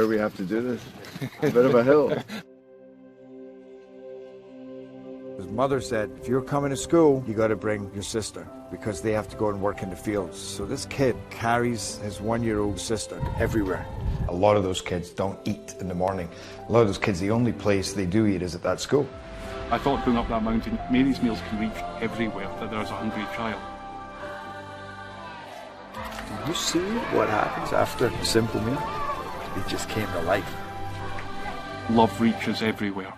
where we have to do this. A bit of a hill. His mother said, if you're coming to school, you got to bring your sister because they have to go and work in the fields. So this kid carries his 1-year-old sister everywhere. A lot of those kids don't eat in the morning. A lot of those kids, the only place they do eat is at that school. I thought going up that mountain, Mary's meals can reach everywhere that there's a hungry child. You see what happens after a simple meal? It just came to life. Love reaches everywhere.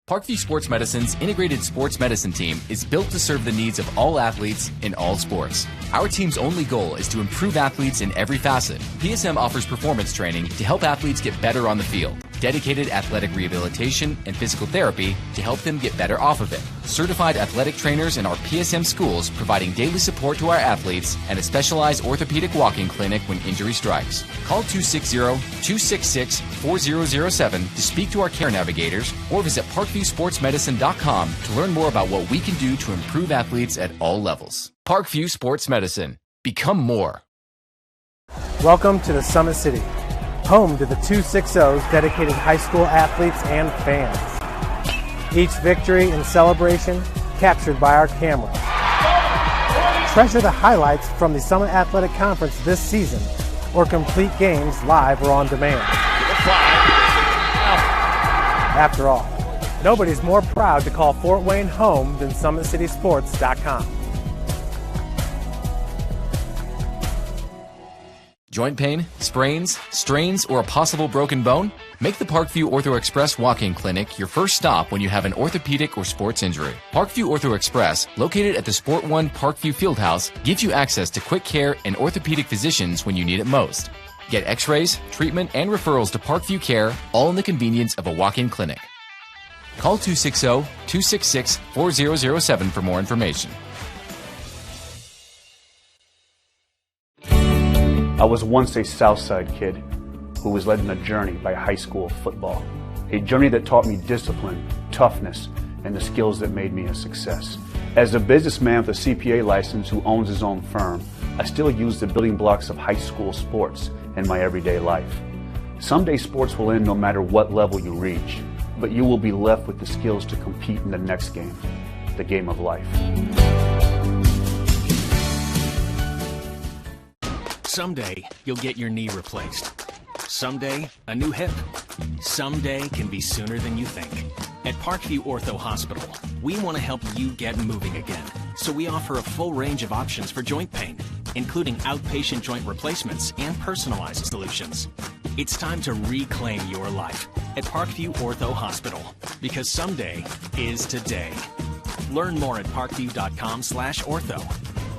Parkview Sports Medicine's integrated sports medicine team is built to serve the needs of all athletes in all sports. Our team's only goal is to improve athletes in every facet. PSM offers performance training to help athletes get better on the field, dedicated athletic rehabilitation and physical therapy to help them get better off of it, certified athletic trainers in our PSM schools providing daily support to our athletes, and a specialized orthopedic walking clinic when injury strikes. Call 260-266-4007 to speak to our care navigators or visit ParkviewSportsMedicine.com to learn more about what we can do to improve athletes at all levels. Parkview Sports Medicine. Become more. Welcome to the Summit City, home to the 260s dedicated high school athletes and fans. Each victory and celebration captured by our cameras. Treasure the highlights from the Summit Athletic Conference this season or complete games live or on demand. After all, nobody's more proud to call Fort Wayne home than SummitCitySports.com. Joint pain, sprains, strains, or a possible broken bone? Make the Parkview Ortho Express walk-in clinic your first stop when you have an orthopedic or sports injury. Parkview Ortho Express, located at the Sport One Parkview Fieldhouse, gives you access to quick care and orthopedic physicians when you need it most. Get x-rays, treatment, and referrals to Parkview Care, all in the convenience of a walk-in clinic. Call 260-266-4007 for more information. I was once a Southside kid who was led on a journey by high school football. A journey that taught me discipline, toughness, and the skills that made me a success. As a businessman with a CPA license who owns his own firm, I still use the building blocks of high school sports in my everyday life. Someday sports will end no matter what level you reach, but you will be left with the skills to compete in the next game, the game of life. Someday, you'll get your knee replaced. Someday, a new hip. Someday can be sooner than you think. At Parkview Ortho Hospital, we want to help you get moving again. So we offer a full range of options for joint pain, including outpatient joint replacements and personalized solutions. It's time to reclaim your life at Parkview Ortho Hospital, because someday is today. Learn more at parkview.com/ortho.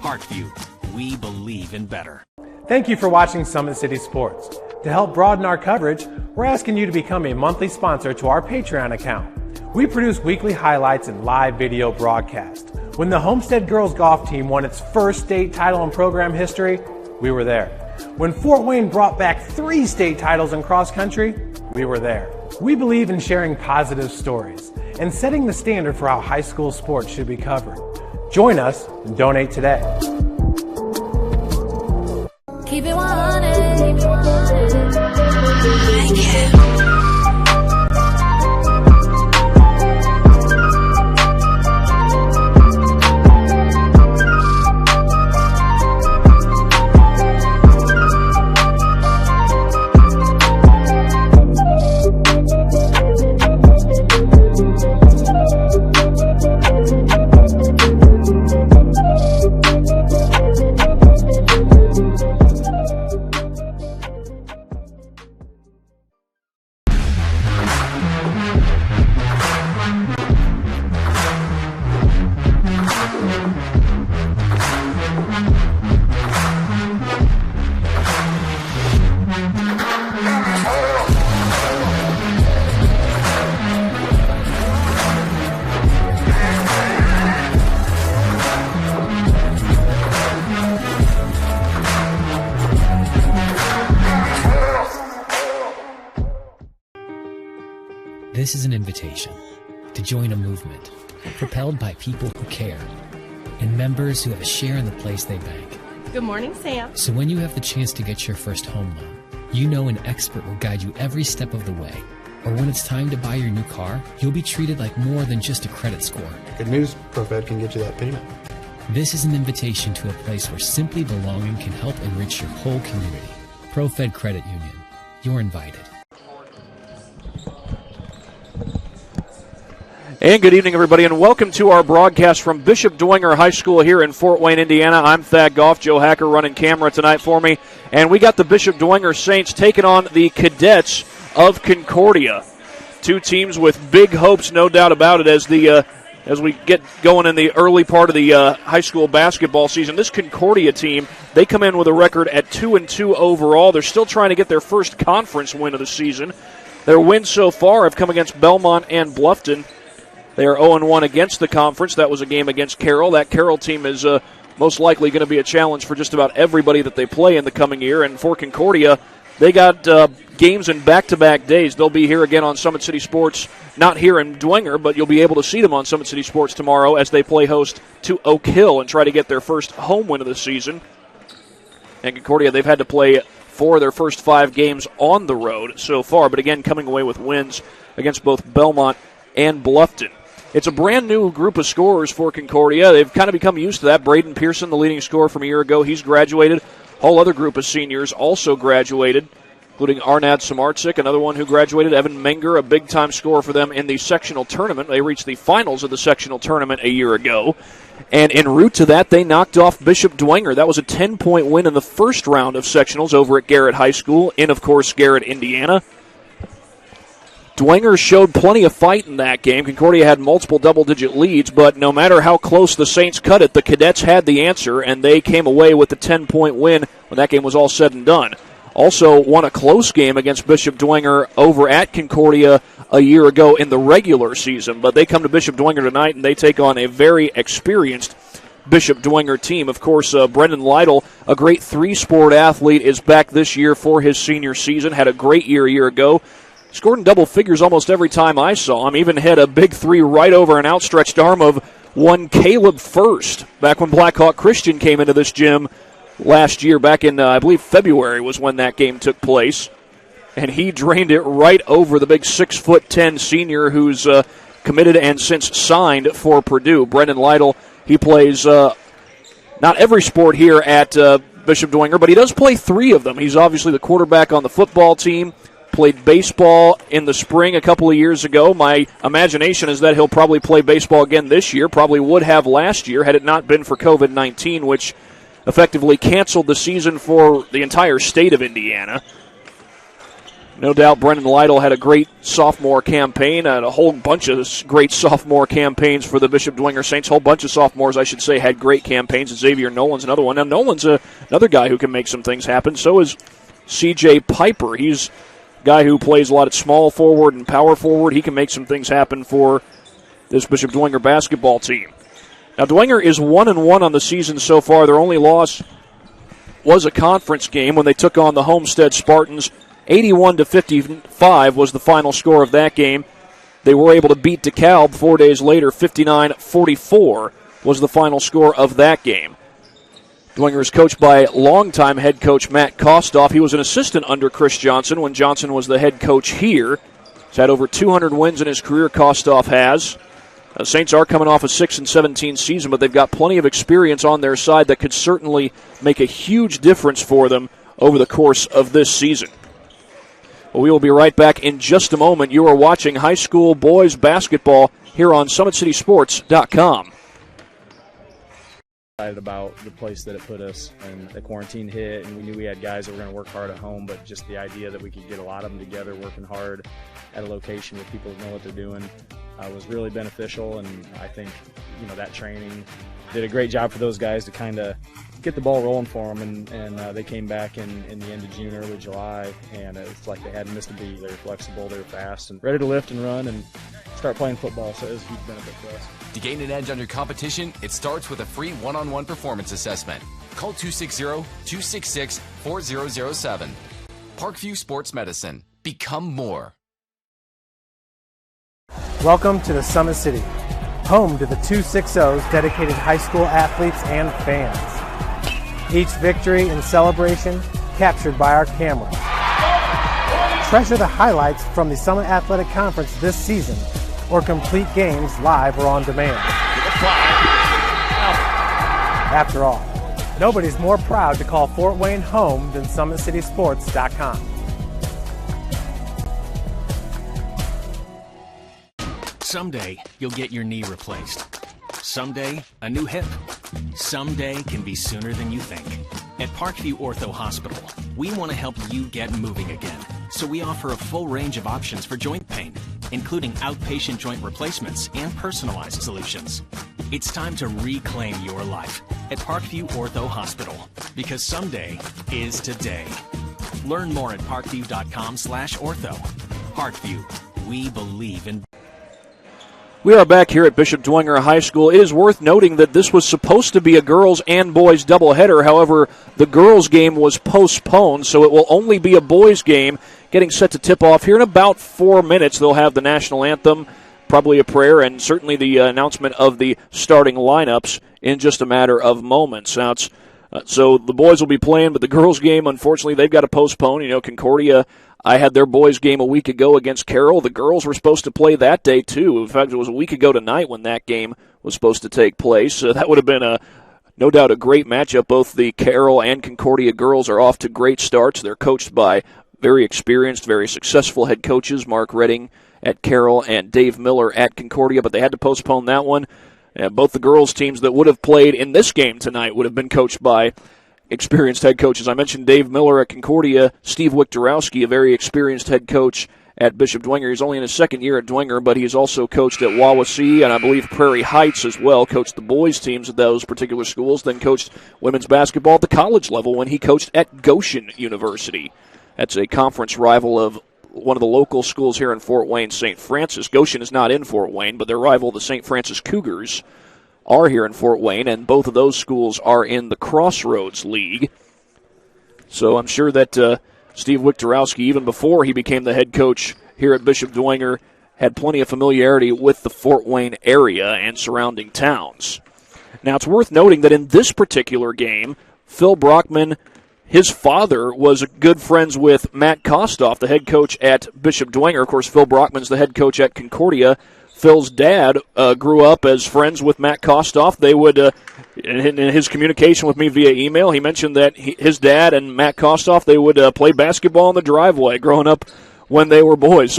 Parkview, we believe in better. Thank you for watching Summit City Sports. To help broaden our coverage, we're asking you to become a monthly sponsor to our Patreon account. We produce weekly highlights and live video broadcasts. When the Homestead Girls Golf Team won its first state title in program history, we were there. When Fort Wayne brought back 3 state titles in cross country, we were there. We believe in sharing positive stories and setting the standard for how high school sports should be covered. Join us and donate today. Keep it 100. This is an invitation to join a movement propelled by people who care and members who have a share in the place they bank. Good morning, Sam. So when you have the chance to get your first home loan, you know an expert will guide you every step of the way. Or when it's time to buy your new car, you'll be treated like more than just a credit score. Good news, ProFed can get you that payment. This is an invitation to a place where simply belonging can help enrich your whole community. ProFed Credit Union. You're invited. And good evening, everybody, and welcome to our broadcast from Bishop Dwenger High School here in Fort Wayne, Indiana. I'm Thad Goff, Joe Hacker running camera tonight for me, and we got the Bishop Dwenger Saints taking on the Cadets of Concordia. Two teams with big hopes, no doubt about it, as we get going in the early part of the high school basketball season. This Concordia team, they come in with a record at 2-2 overall. They're still trying to get their first conference win of the season. Their wins so far have come against Belmont and Bluffton. They are 0-1 against the conference. That was a game against Carroll. That Carroll team is most likely going to be a challenge for just about everybody that they play in the coming year. And for Concordia, they got games in back-to-back days. They'll be here again on Summit City Sports, not here in Dwenger, but you'll be able to see them on Summit City Sports tomorrow as they play host to Oak Hill and try to get their first home win of the season. And Concordia, they've had to play 4 of their first 5 games on the road so far, but again, coming away with wins against both Belmont and Bluffton. It's a brand new group of scorers for Concordia. They've kind of become used to that. Braden Pearson, the leading scorer from a year ago, he's graduated. A whole other group of seniors also graduated, including Arnad Samarczyk, another one who graduated. Evan Menger, a big-time scorer for them in the sectional tournament. They reached the finals of the sectional tournament a year ago. And en route to that, they knocked off Bishop Dwenger. That was a 10-point win in the first round of sectionals over at Garrett High School in, of course, Garrett, Indiana. Dwenger showed plenty of fight in that game. Concordia had multiple double-digit leads, but no matter how close the Saints cut it, the Cadets had the answer, and they came away with the 10-point win when that game was all said and done. Also won a close game against Bishop Dwenger over at Concordia a year ago in the regular season, but they come to Bishop Dwenger tonight, and they take on a very experienced Bishop Dwenger team. Of course, Brendan Lytle, a great 3-sport athlete, is back this year for his senior season. Had a great year a year ago. Scored in double figures almost every time I saw him. Even had a big 3 right over an outstretched arm of one Caleb First back when Blackhawk Christian came into this gym last year. Back in, I believe, February was when that game took place. And he drained it right over the big 6'10" senior who's committed and since signed for Purdue. Brendan Lytle, he plays not every sport here at Bishop Dwenger, but he does play 3 of them. He's obviously the quarterback on the football team. Played baseball in the spring a couple of years ago. My imagination is that he'll probably play baseball again this year, probably would have last year had it not been for COVID-19, which effectively canceled the season for the entire state of Indiana. No doubt Brendan Lytle had a great sophomore campaign, and a whole bunch of great sophomore campaigns for the Bishop Dwenger Saints. A whole bunch of sophomores, I should say, had great campaigns. Xavier Nolan's another one. Now, Nolan's another guy who can make some things happen. So is C.J. Piper. He's guy who plays a lot at small forward and power forward. He can make some things happen for this Bishop Dwenger basketball team. Now, Dwenger is 1-1 on the season so far. Their only loss was a conference game when they took on the Homestead Spartans. 81-55 was the final score of that game. They were able to beat DeKalb 4 days later. 59-44 was the final score of that game. Dwenger is coached by longtime head coach Matt Kostoff. He was an assistant under Chris Johnson when Johnson was the head coach here. He's had over 200 wins in his career, Kostoff has. Saints are coming off a 6-17 season, but they've got plenty of experience on their side that could certainly make a huge difference for them over the course of this season. Well, we will be right back in just a moment. You are watching high school boys basketball here on SummitCitySports.com. Excited about the place that it put us, and the quarantine hit, and we knew we had guys that were going to work hard at home, but just the idea that we could get a lot of them together working hard at a location where people know what they're doing was really beneficial. And I think that training did a great job for those guys to kind of get the ball rolling for them, and they came back in the end of June, early July, and it's like they hadn't missed a beat. They were flexible, they were fast, and ready to lift and run and start playing football, so it was a huge benefit for us. To gain an edge on your competition, it starts with a free one-on-one performance assessment. Call 260-266-4007. Parkview Sports Medicine. Become more. Welcome to the Summit City. home to the 260's dedicated high school athletes and fans. Each victory and celebration captured by our cameras. Treasure the highlights from the Summit Athletic Conference this season, or complete games live or on demand. After all, nobody's more proud to call Fort Wayne home than SummitCitySports.com. Someday, you'll get your knee replaced. Someday, a new hip. Someday can be sooner than you think. At Parkview Ortho Hospital, we want to help you get moving again. So we offer a full range of options for joint pain, including outpatient joint replacements and personalized solutions. It's time to reclaim your life at Parkview Ortho Hospital, because someday is today. Learn more at parkview.com/ortho. Parkview, we believe in. We are back here at Bishop Dwenger High School. It is worth noting that this was supposed to be a girls and boys doubleheader. However, the girls game was postponed, so it will only be a boys game getting set to tip off here in about 4 minutes. They'll have the national anthem, probably a prayer, and certainly the announcement of the starting lineups in just a matter of moments. Now, so the boys will be playing, but the girls game, unfortunately, they've got to postpone. You know, Concordia, I had their boys game a week ago against Carroll. The girls were supposed to play that day, too. In fact, it was a week ago tonight when that game was supposed to take place. That would have been, no doubt, a great matchup. Both the Carroll and Concordia girls are off to great starts. They're coached by very experienced, very successful head coaches, Mark Redding at Carroll and Dave Miller at Concordia, but they had to postpone that one. Both the girls' teams that would have played in this game tonight would have been coached by experienced head coaches. I mentioned Dave Miller at Concordia, Steve Wiktorowski, a very experienced head coach at Bishop Dwenger. He's only in his second year at Dwenger, but he's also coached at Wawasee and I believe Prairie Heights as well, coached the boys' teams at those particular schools, then coached women's basketball at the college level when he coached at Goshen University. That's a conference rival of one of the local schools here in Fort Wayne, St. Francis. Goshen is not in Fort Wayne, but their rival, the St. Francis Cougars, are here in Fort Wayne, and both of those schools are in the Crossroads League. So I'm sure that Steve Wiktorowski, even before he became the head coach here at Bishop Dwenger, had plenty of familiarity with the Fort Wayne area and surrounding towns. Now, it's worth noting that in this particular game, Phil Brockman, his father, was good friends with Matt Kostoff, the head coach at Bishop Dwenger. Of course, Phil Brockman's the head coach at Concordia. Phil's dad grew up as friends with Matt Kostoff. They would, in his communication with me via email, he mentioned that his dad and Matt Kostoff, they would play basketball in the driveway growing up when they were boys.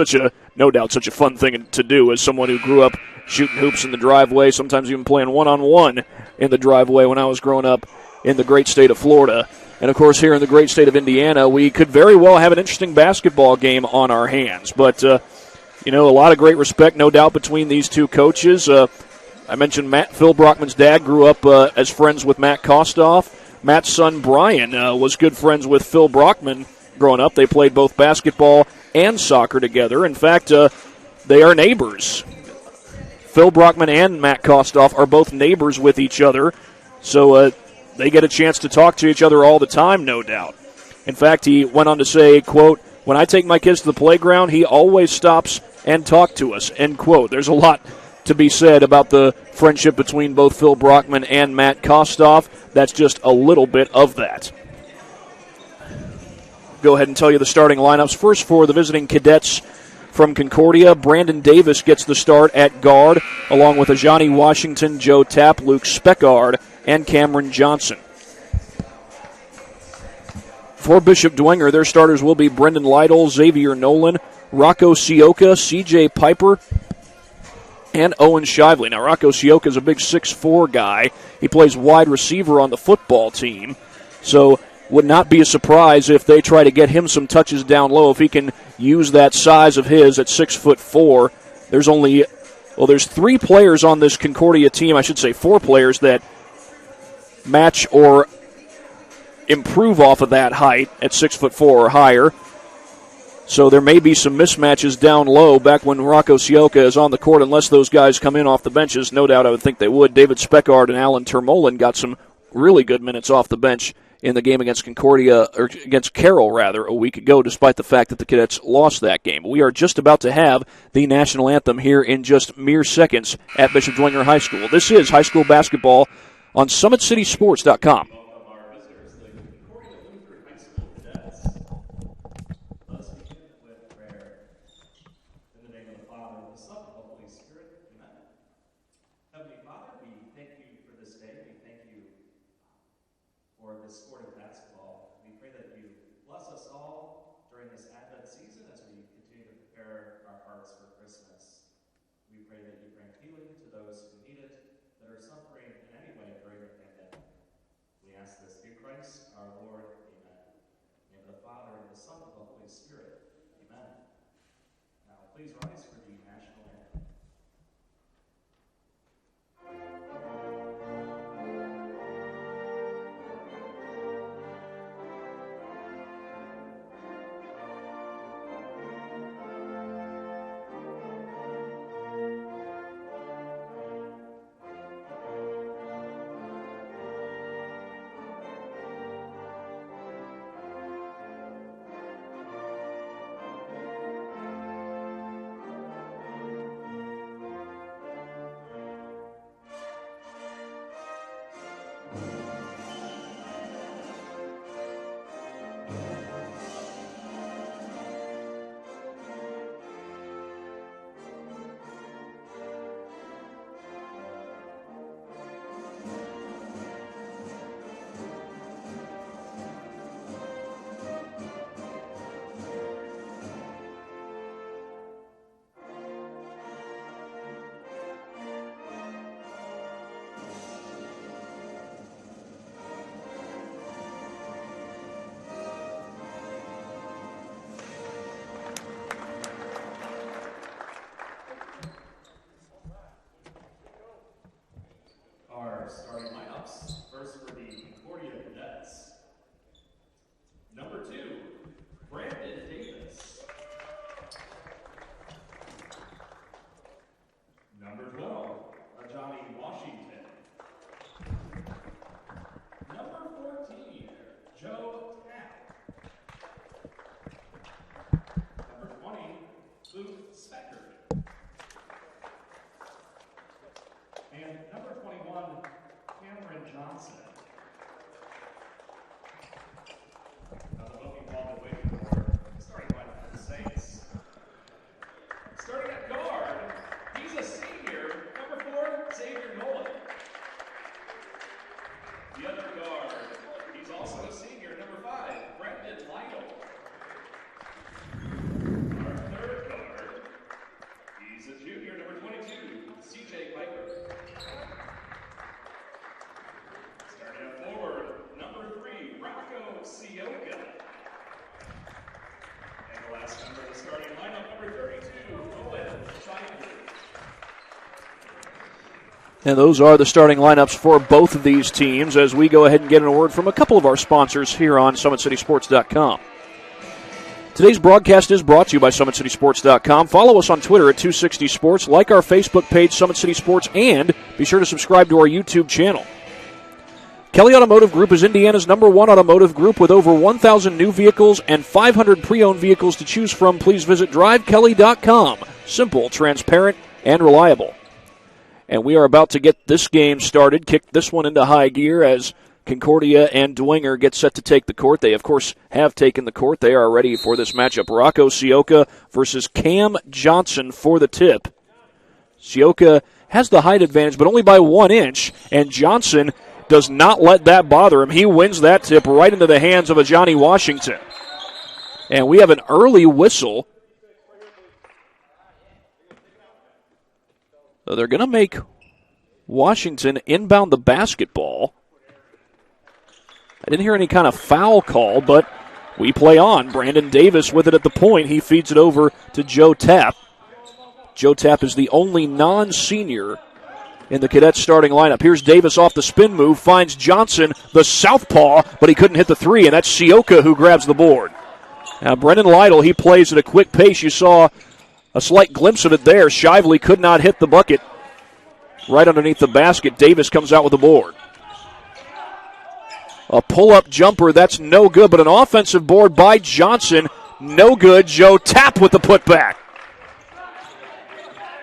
No doubt, such a fun thing to do as someone who grew up shooting hoops in the driveway, sometimes even playing one-on-one in the driveway when I was growing up in the great state of Florida. And, of course, here in the great state of Indiana, we could very well have an interesting basketball game on our hands. But, a lot of great respect, no doubt, between these two coaches. I mentioned Phil Brockman's dad grew up as friends with Matt Kostoff. Matt's son, Brian, was good friends with Phil Brockman growing up. They played both basketball and soccer together. In fact, they are neighbors. Phil Brockman and Matt Kostoff are both neighbors with each other. So they get a chance to talk to each other all the time, no doubt. In fact, he went on to say, quote, "When I take my kids to the playground, he always stops and talks to us," end quote. There's a lot to be said about the friendship between both Phil Brockman and Matt Kostoff. That's just a little bit of that. Go ahead and tell you the starting lineups. First, for the visiting cadets from Concordia, Brandon Davis gets the start at guard, along with Ajani Washington, Joe Tapp, Luke Speckard, and Cameron Johnson. For Bishop Dwenger, their starters will be Brendan Lytle, Xavier Nolan, Rocco Sioka, C.J. Piper, and Owen Shively. Now, Rocco Sioka is a big 6'4" guy. He plays wide receiver on the football team, so would not be a surprise if they try to get him some touches down low. If he can use that size of his at 6'4", there's 3 players on this Concordia team, I should say 4 players that match or improve off of that height at 6'4" or higher. So there may be some mismatches down low back when Rocco Sioka is on the court, unless those guys come in off the benches. No doubt I would think they would. David Speckard and Alan Termolin got some really good minutes off the bench in the game against Concordia, or against Carroll, rather, a week ago, despite the fact that the Cadets lost that game. We are just about to have the national anthem here in just mere seconds at Bishop Dwenger High School. This is high school basketball on SummitCitySports.com. Starting lineups. First for the Concordia Cadets. Number 2, Brandon Davis. Number 12, Johnny Washington. Number 14, Joe Tapp. Number 20, Luke Specker. And number 21, Cameron Johnson. Now the booking ball been waiting for starting lineup for the Saints. Starting at guard, he's a senior, number 4, Xavier Nolan. The other guard, he's also a senior, number 5, Brendan Lytle. Our third guard, he's a junior, number 22, CJ Piper. Starting up forward, number 3, Rocco Sioka. And the last member of the starting lineup, number 32, Owen Shiner. And those are the starting lineups for both of these teams as we go ahead and get an word from a couple of our sponsors here on SummitCitySports.com. Today's broadcast is brought to you by SummitCitySports.com. Follow us on Twitter at 260Sports, like our Facebook page, Summit City Sports, and be sure to subscribe to our YouTube channel. Kelly Automotive Group is Indiana's #1 automotive group with over 1,000 new vehicles and 500 pre-owned vehicles to choose from. Please visit drivekelly.com. Simple, transparent, and reliable. And we are about to get this game started, kick this one into high gear as Concordia and Dwenger get set to take the court. They, of course, have taken the court. They are ready for this matchup. Rocco Sioka versus Cam Johnson for the tip. Sioka has the height advantage, but only by 1 inch, and Johnson does not let that bother him. He wins that tip right into the hands of a Johnny Washington. And we have an early whistle. So they're going to make Washington inbound the basketball. I didn't hear any kind of foul call, but we play on. Brandon Davis with it at the point. He feeds it over to Joe Tapp. Joe Tapp is the only non-senior in the Cadets starting lineup. Here's Davis off the spin move, finds Johnson, the southpaw, but he couldn't hit the three, and that's Sioka who grabs the board. Now, Brendan Lytle, he plays at a quick pace. You saw a slight glimpse of it there. Shively could not hit the bucket right underneath the basket. Davis comes out with the board. A pull-up jumper, that's no good, but an offensive board by Johnson, no good. Joe Tapp with the putback.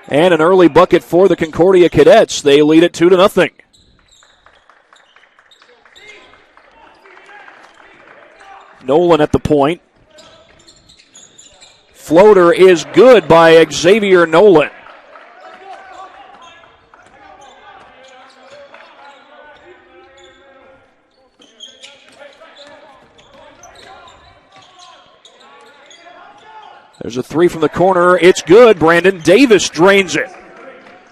And an early bucket for the Concordia Cadets. They lead it 2-0. Nolan at the point. Floater is good by Xavier Nolan. There's a three from the corner. It's good. Brandon Davis drains it.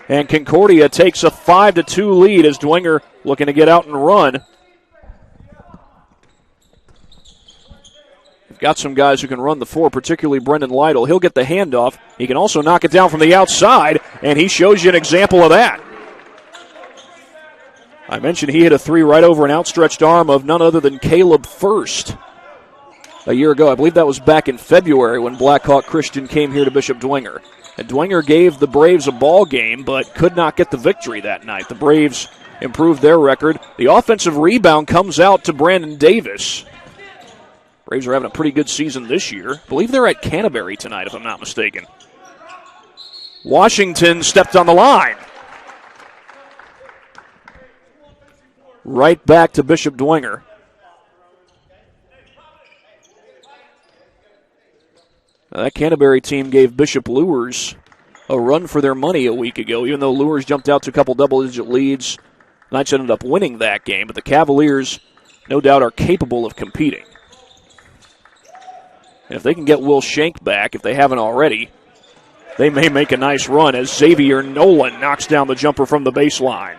And Concordia takes a 5-2 lead as Dwenger looking to get out and run. They've got some guys who can run the four, particularly Brendan Lytle. He'll get the handoff. He can also knock it down from the outside, and he shows you an example of that. I mentioned he hit a three right over an outstretched arm of none other than Caleb First a year ago. I believe that was back in February when Blackhawk Christian came here to Bishop Dwenger. And Dwenger gave the Braves a ball game but could not get the victory that night. The Braves improved their record. The offensive rebound comes out to Brandon Davis. Braves are having a pretty good season this year. I believe they're at Canterbury tonight, if I'm not mistaken. Washington stepped on the line. Right back to Bishop Dwenger. Now, that Canterbury team gave Bishop Lures a run for their money a week ago, even though Lures jumped out to a couple double-digit leads. Knights ended up winning that game, but the Cavaliers, no doubt, are capable of competing. And if they can get Will Shank back, if they haven't already, they may make a nice run as Xavier Nolan knocks down the jumper from the baseline.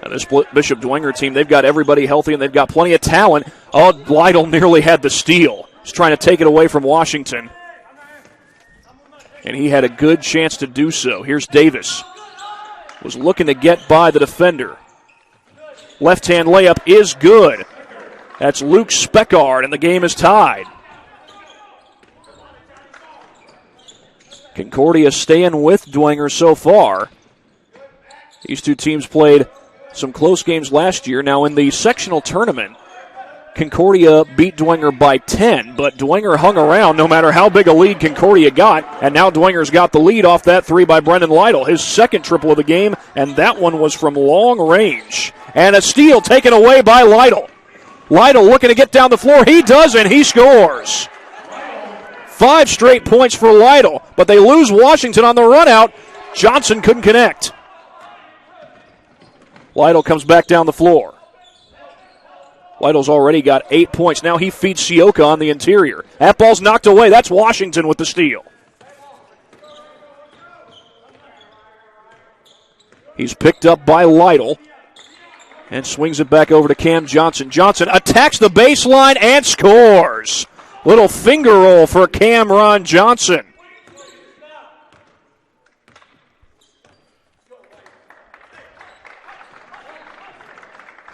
Now this Bishop Dwenger team, they've got everybody healthy and they've got plenty of talent. Oh, Lytle nearly had the steal. He's trying to take it away from Washington. And he had a good chance to do so. Here's Davis. Was looking to get by the defender. Left-hand layup is good. That's Luke Speckard, and the game is tied. Concordia staying with Dwenger so far. These two teams played some close games last year. Now in the sectional tournament, Concordia beat Dwenger by 10, but Dwenger hung around no matter how big a lead Concordia got, and now Dwenger's got the lead off that three by Brendan Lytle, his second triple of the game, and that one was from long range. And a steal taken away by Lytle. Lytle looking to get down the floor. He does, and he scores. 5 straight points for Lytle, but they lose Washington on the run out. Johnson couldn't connect. Lytle comes back down the floor. Lytle's already got 8 points. Now he feeds Sioka on the interior. That ball's knocked away. That's Washington with the steal. He's picked up by Lytle and swings it back over to Cam Johnson. Johnson attacks the baseline and scores. Little finger roll for Cameron Johnson.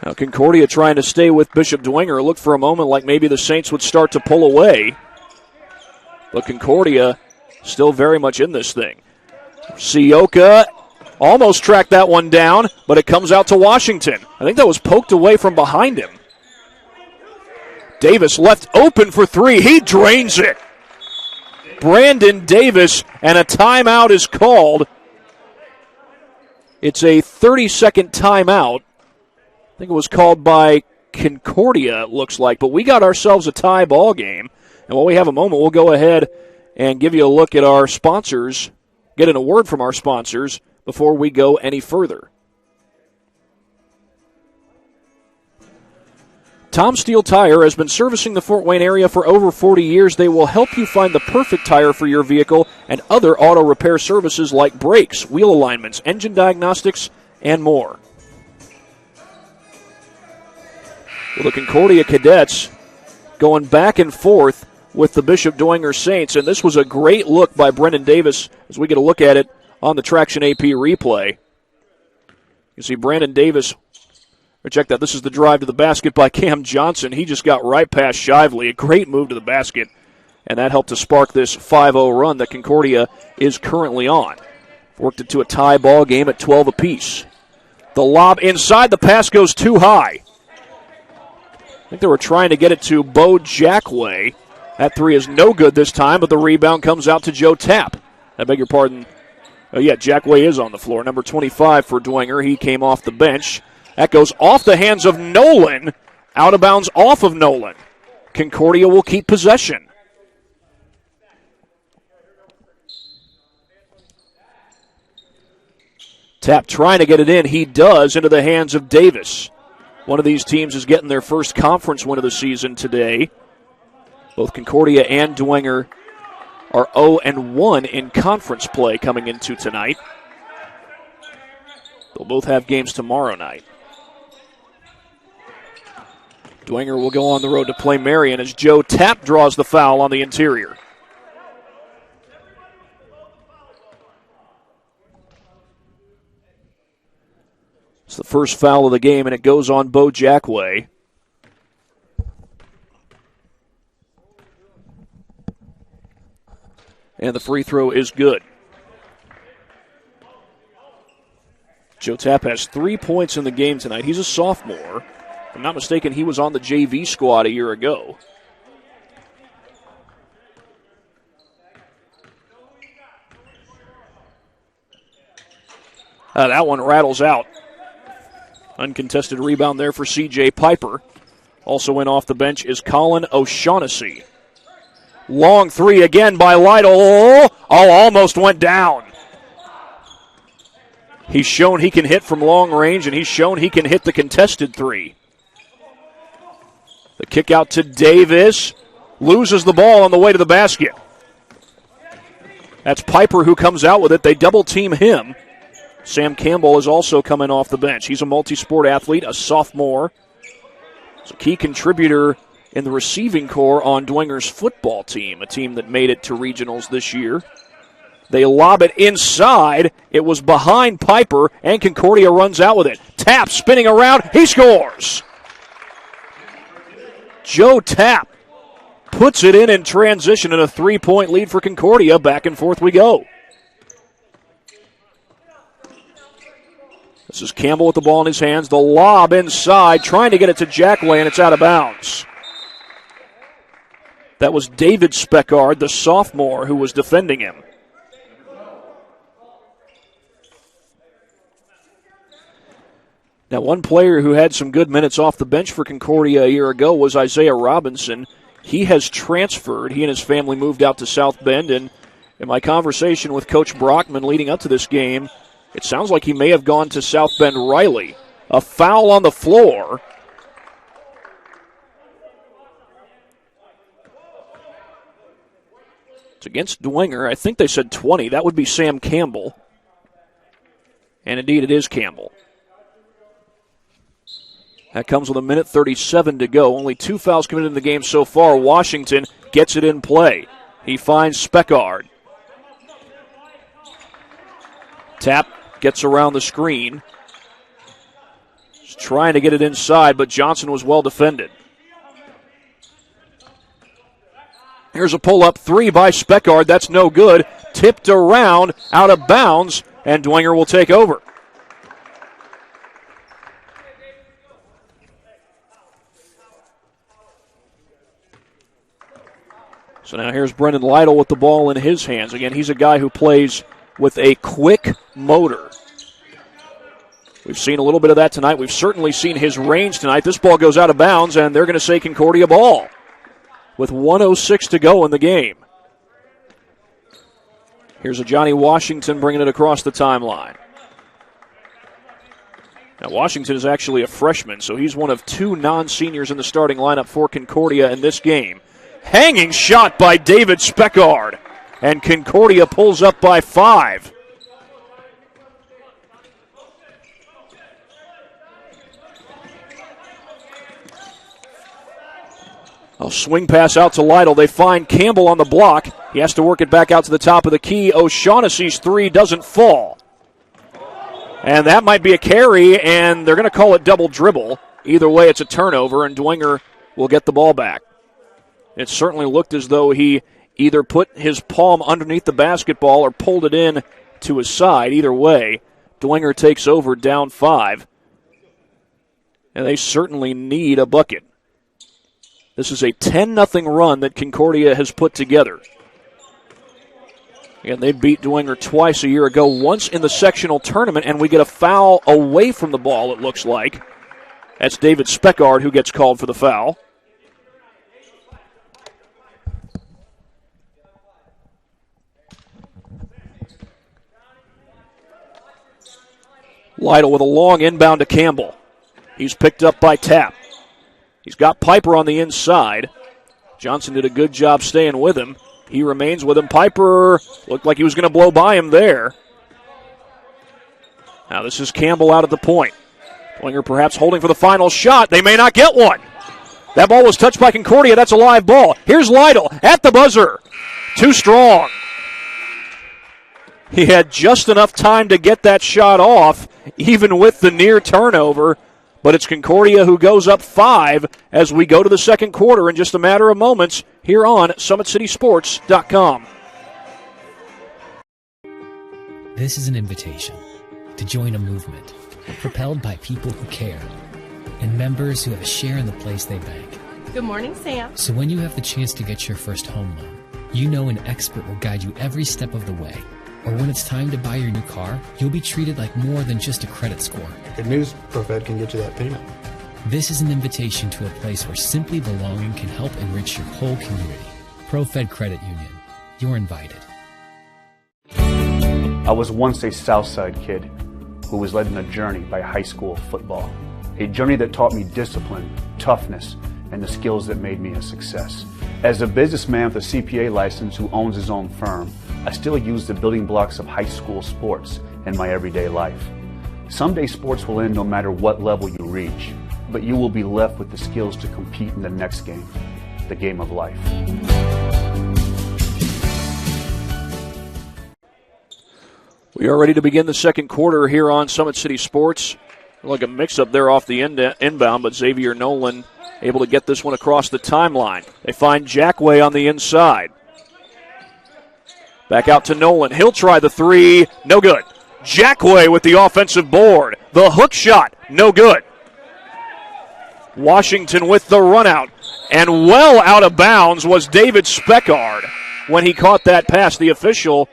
Now Concordia trying to stay with Bishop Dwenger. Looked for a moment like maybe the Saints would start to pull away. But Concordia still very much in this thing. Sioka almost tracked that one down, but it comes out to Washington. I think that was poked away from behind him. Davis left open for three. He drains it. Brandon Davis, and a timeout is called. It's a 30-second timeout. I think it was called by Concordia, it looks like. But we got ourselves a tie ball game. And while we have a moment, we'll go ahead and give you a look at our sponsors, get in a word from our sponsors before we go any further. Tom Steel Tire has been servicing the Fort Wayne area for over 40 years. They will help you find the perfect tire for your vehicle and other auto repair services like brakes, wheel alignments, engine diagnostics, and more. Well, the Concordia Cadets going back and forth with the Bishop Dwenger Saints, and this was a great look by Brendan Davis as we get a look at it on the Traction AP replay. You see Brandon Davis, check that, this is the drive to the basket by Cam Johnson. He just got right past Shively, a great move to the basket, and that helped to spark this 5-0 run that Concordia is currently on. Worked it to a tie ball game at 12 apiece. The lob inside. The pass goes too high. I think they were trying to get it to Bo Jackway. That three is no good this time, but the rebound comes out to Joe Tapp. I beg your pardon. Oh, yeah, Jackway is on the floor. Number 25 for Dwenger. He came off the bench. That goes off the hands of Nolan. Out of bounds off of Nolan. Concordia will keep possession. Tapp trying to get it in. He does, into the hands of Davis. One of these teams is getting their first conference win of the season today. Both Concordia and Dwenger are 0-1 in conference play coming into tonight. They'll both have games tomorrow night. Dwenger will go on the road to play Marion as Joe Tapp draws the foul on the interior. It's the first foul of the game, and it goes on Bo Jackway. And the free throw is good. Joe Tapp has 3 points in the game tonight. He's a sophomore. If I'm not mistaken, he was on the JV squad a year ago. That one rattles out. Uncontested rebound there for C.J. Piper. Also went off the bench is Colin O'Shaughnessy. Long three again by Lytle. Oh, almost went down. He's shown he can hit from long range, and he's shown he can hit the contested three. The kick out to Davis. Loses the ball on the way to the basket. That's Piper who comes out with it. They double team him. Sam Campbell is also coming off the bench. He's a multi-sport athlete, a sophomore. He's a key contributor in the receiving corps on Dwenger's football team, a team that made it to regionals this year. They lob it inside. It was behind Piper, and Concordia runs out with it. Tapp spinning around. He scores. Joe Tapp puts it in transition and a 3-point lead for Concordia. Back and forth we go. This is Campbell with the ball in his hands. The lob inside, trying to get it to Jackway, and it's out of bounds. That was David Speckard, the sophomore, who was defending him. Now, one player who had some good minutes off the bench for Concordia a year ago was Isaiah Robinson. He has transferred. He and his family moved out to South Bend, and in my conversation with Coach Brockman leading up to this game, it sounds like he may have gone to South Bend Riley. A foul on the floor. It's against Dwenger. I think they said 20. That would be Sam Campbell. And indeed, it is Campbell. That comes with 1:37 to go. Only 2 fouls committed in the game so far. Washington gets it in play. He finds Speckard. Tapp gets around the screen. He's trying to get it inside, but Johnson was well defended. Here's a pull-up three by Speckard. That's no good. Tipped around, out of bounds, and Dwenger will take over. So now here's Brendan Lytle with the ball in his hands. Again, he's a guy who plays with a quick motor. We've seen a little bit of that tonight. We've certainly seen his range tonight. This ball goes out of bounds, and they're going to say Concordia ball with 1:06 to go in the game. Here's a Johnny Washington bringing it across the timeline. Now, Washington is actually a freshman, so he's one of 2 non-seniors in the starting lineup for Concordia in this game. Hanging shot by David Speckard, and Concordia pulls up by 5. A swing pass out to Lytle. They find Campbell on the block. He has to work it back out to the top of the key. O'Shaughnessy's three doesn't fall. And that might be a carry, and they're going to call it double dribble. Either way, it's a turnover, and Dwenger will get the ball back. It certainly looked as though he either put his palm underneath the basketball or pulled it in to his side. Either way, Dwenger takes over down 5. And they certainly need a bucket. This is a 10-0 run that Concordia has put together. And they beat Dwenger twice a year ago, once in the sectional tournament, and we get a foul away from the ball, it looks like. That's David Speckard who gets called for the foul. Lytle with a long inbound to Campbell. He's picked up by Tapp. He's got Piper on the inside. Johnson did a good job staying with him. He remains with him. Piper looked like he was going to blow by him there. Now this is Campbell out at the point. Dwenger perhaps holding for the final shot. They may not get one. That ball was touched by Concordia. That's a live ball. Here's Lytle at the buzzer. Too strong. He had just enough time to get that shot off, even with the near turnover. But it's Concordia who goes up 5 as we go to the second quarter in just a matter of moments here on SummitCitySports.com. This is an invitation to join a movement propelled by people who care and members who have a share in the place they bank. Good morning, Sam. So when you have the chance to get your first home loan, you know an expert will guide you every step of the way. Or when it's time to buy your new car, you'll be treated like more than just a credit score. Good news, ProFed can get you that payment. This is an invitation to a place where simply belonging can help enrich your whole community. ProFed Credit Union. You're invited. I was once a Southside kid who was led on a journey by high school football. A journey that taught me discipline, toughness, and the skills that made me a success. As a businessman with a CPA license who owns his own firm, I still use the building blocks of high school sports in my everyday life. Someday sports will end no matter what level you reach, but you will be left with the skills to compete in the next game, the game of life. We are ready to begin the second quarter here on Summit City Sports. Like a mix-up there off the inbound, but Xavier Nolan able to get this one across the timeline. They find Jackway on the inside. Back out to Nolan. He'll try the three. No good. Jackway with the offensive board. The hook shot. No good. Washington with the run out. And well out of bounds was David Speckard when he caught that pass. The official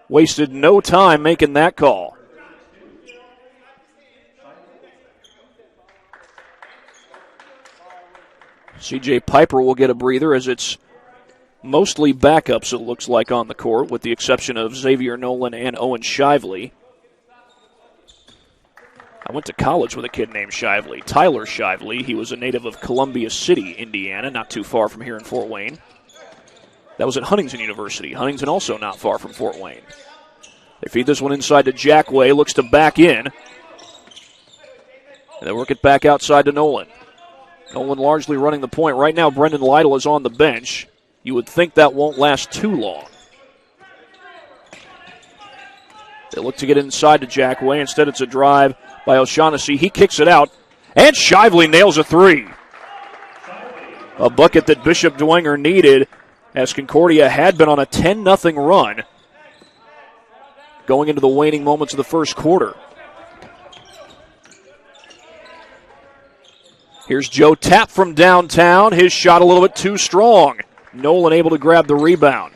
wasted no time making that call. C.J. Piper will get a breather as it's mostly backups, it looks like, on the court, with the exception of Xavier Nolan and Owen Shively. I went to college with a kid named Shively, Tyler Shively. He was a native of Columbia City, Indiana, not too far from here in Fort Wayne. That was at Huntington University. Huntington also not far from Fort Wayne. They feed this one inside to Jackway, looks to back in. And they work it back outside to Nolan. Nolan largely running the point. Right now, Brendan Lytle is on the bench. You would think that won't last too long. They look to get inside to Jackway. Instead, it's a drive by O'Shaughnessy. He kicks it out, and Shively nails a three. A bucket that Bishop Dwenger needed, as Concordia had been on a 10-0 run going into the waning moments of the first quarter. Here's Joe Tapp from downtown. His shot a little bit too strong. Nolan able to grab the rebound.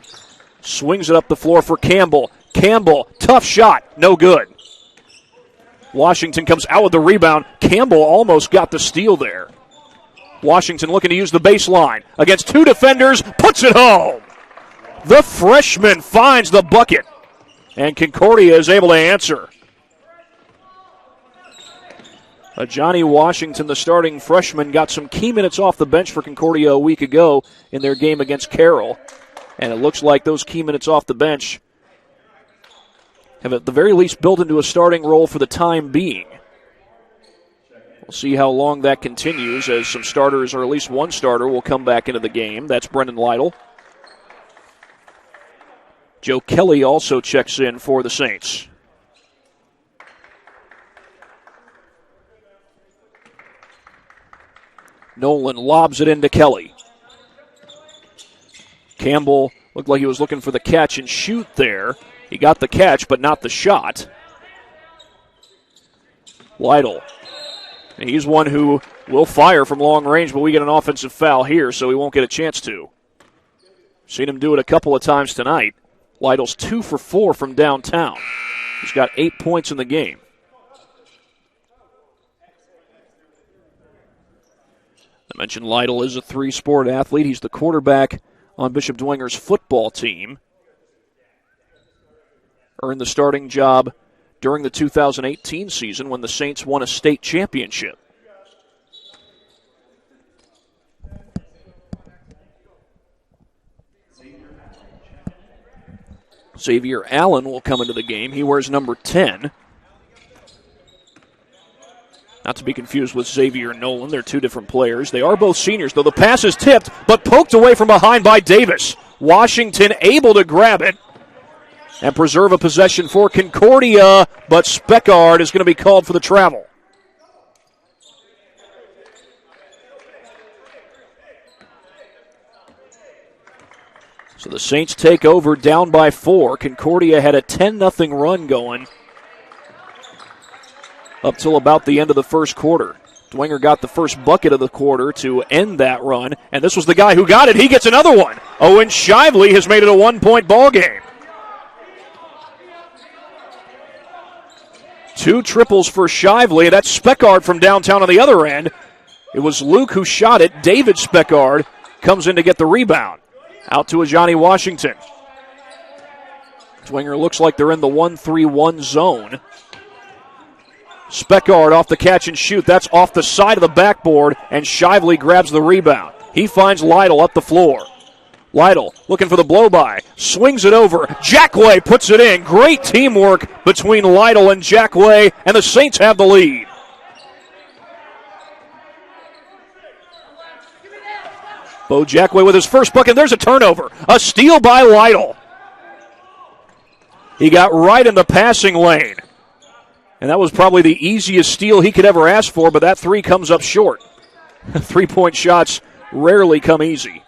Swings it up the floor for Campbell. Campbell, tough shot, no good. Washington comes out with the rebound. Campbell almost got the steal there. Washington looking to use the baseline. Against two defenders, puts it home. The freshman finds the bucket, and Concordia is able to answer. Johnny Washington, the starting freshman, got some key minutes off the bench for Concordia a week ago in their game against Carroll. And it looks like those key minutes off the bench have at the very least built into a starting role for the time being. We'll see how long that continues, as some starters, or at least one starter, will come back into the game. That's Brendan Lytle. Joe Kelly also checks in for the Saints. Nolan lobs it into Kelly. Campbell looked like he was looking for the catch and shoot there. He got the catch, but not the shot. Lytle. And he's one who will fire from long range, but we get an offensive foul here, so he won't get a chance to. Seen him do it a couple of times tonight. Lytle's 2 for 4 from downtown. He's got 8 points in the game. I mentioned Lytle is a three-sport athlete. He's the quarterback on Bishop Dwenger's football team. Earned the starting job during the 2018 season when the Saints won a state championship. Xavier Allen will come into the game. He wears number 10. Not to be confused with Xavier Nolan. They're two different players. They are both seniors, though the pass is tipped, but poked away from behind by Davis. Washington able to grab it and preserve a possession for Concordia, but Speckard is going to be called for the travel. So the Saints take over down by 4. Concordia had a 10-0 run going up till about the end of the first quarter. Dwenger got the first bucket of the quarter to end that run, and this was the guy who got it. He gets another one. Owen Shively has made it a 1-point ball game. 2 triples for Shively. That's Speckard from downtown on the other end. It was Luke who shot it. David Speckard comes in to get the rebound. Out to Ajani Washington. Dwenger looks like they're in the 1-3-1 zone. Speckard off the catch and shoot. That's off the side of the backboard, and Shively grabs the rebound. He finds Lytle up the floor. Lytle looking for the blow-by. Swings it over. Jackway puts it in. Great teamwork between Lytle and Jackway, and the Saints have the lead. Bo Jackway with his first bucket. There's a turnover. A steal by Lytle. He got right in the passing lane. And that was probably the easiest steal he could ever ask for, but that three comes up short. 3-point shots rarely come easy.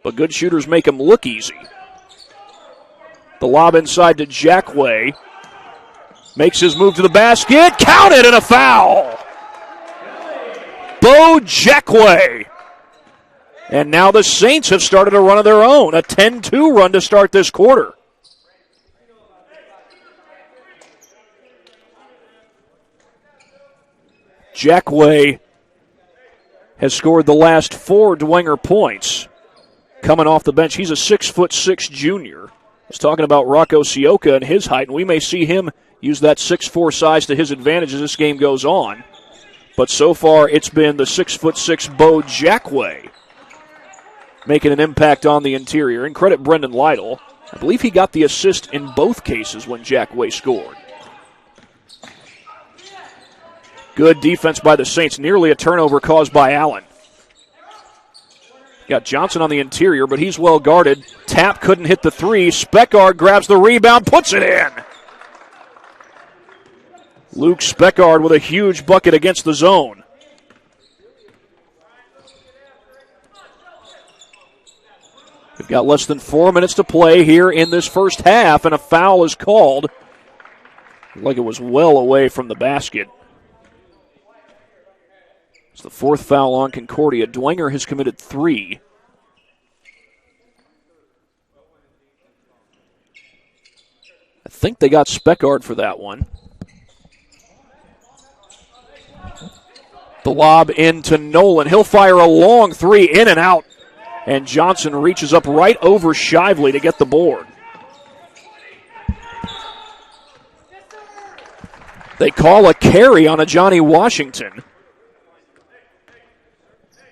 But good shooters make them look easy. The lob inside to Jackway. Makes his move to the basket. Counted and a foul. Bo Jackway. And now the Saints have started a run of their own. A 10-2 run to start this quarter. Jackway has scored the last 4 Dwenger points. Coming off the bench, he's a 6'6" junior. I was talking about Rocco Sioka and his height, and we may see him use that 6'4" size to his advantage as this game goes on. But so far, it's been the 6'6" Bo Jackway making an impact on the interior. And credit Brendan Lytle. I believe he got the assist in both cases when Jackway scored. Good defense by the Saints. Nearly a turnover caused by Allen. Got Johnson on the interior, but he's well guarded. Tapp couldn't hit the three. Speckard grabs the rebound, puts it in. Luke Speckard with a huge bucket against the zone. We've got less than 4 minutes to play here in this first half, and a foul is called. Like it was well away from the basket. It's the 4th foul on Concordia. Dwenger has committed 3. I think they got Speckard for that one. The lob into Nolan. He'll fire a long 3 in and out. And Johnson reaches up right over Shively to get the board. They call a carry on Ajani Washington.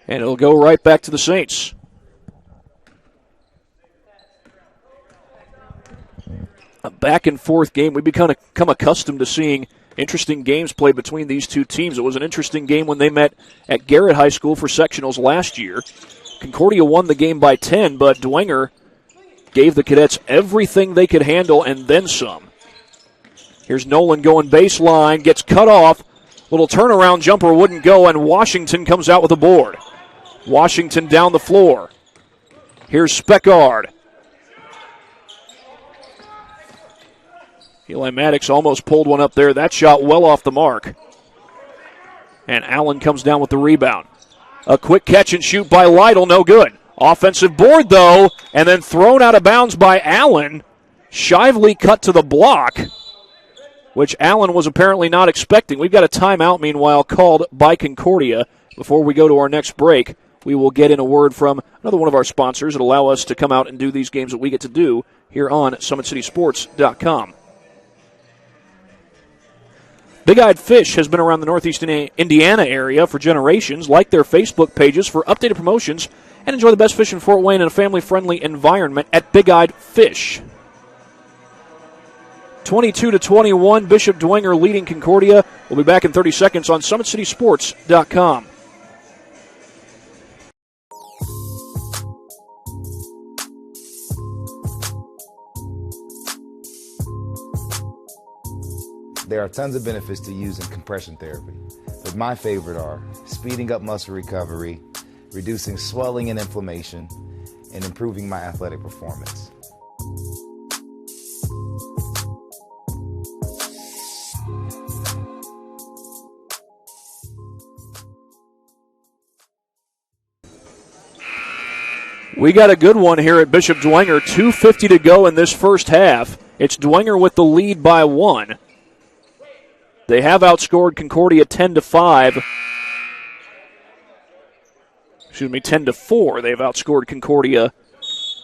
And it'll go right back to the Saints. A back-and-forth game. We've become accustomed to seeing interesting games played between these two teams. It was an interesting game when they met at Garrett High School for sectionals last year. Concordia won the game by 10, but Dwenger gave the Cadets everything they could handle and then some. Here's Nolan going baseline, gets cut off. Little turnaround jumper wouldn't go, and Washington comes out with a board. Washington down the floor. Here's Speckard. Eli Maddox almost pulled one up there. That shot well off the mark. And Allen comes down with the rebound. A quick catch and shoot by Lytle, no good. Offensive board, though, and then thrown out of bounds by Allen. Shively cut to the block, which Allen was apparently not expecting. We've got a timeout, meanwhile, called by Concordia. Before we go to our next break, we will get in a word from another one of our sponsors that allow us to come out and do these games that we get to do here on SummitCitySports.com. Big-Eyed Fish has been around the northeast Indiana area for generations. Like their Facebook pages for updated promotions and enjoy the best fish in Fort Wayne in a family-friendly environment at Big-Eyed Fish. 22-21, Bishop Dwenger leading Concordia. We'll be back in 30 seconds on SummitCitySports.com. There are tons of benefits to using compression therapy, but my favorite are speeding up muscle recovery, reducing swelling and inflammation, and improving my athletic performance. We got a good one here at Bishop Dwenger. 2:50 to go in this first half. It's Dwenger with the lead by 1. They have outscored Concordia 10-5. Excuse me, 10-4. They've outscored Concordia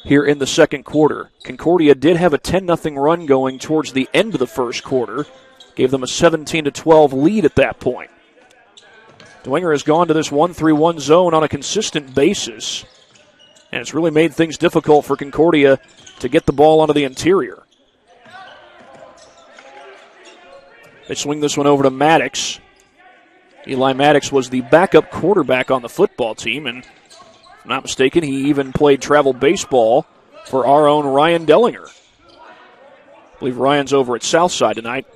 here in the second quarter. Concordia did have a 10-0 run going towards the end of the first quarter. Gave them a 17-12 lead at that point. Dwenger has gone to this 1-3-1 zone on a consistent basis. And it's really made things difficult for Concordia to get the ball onto the interior. They swing this one over to Maddox. Eli Maddox was the backup quarterback on the football team, and if I'm not mistaken, he even played travel baseball for our own Ryan Dellinger. I believe Ryan's over at Southside tonight.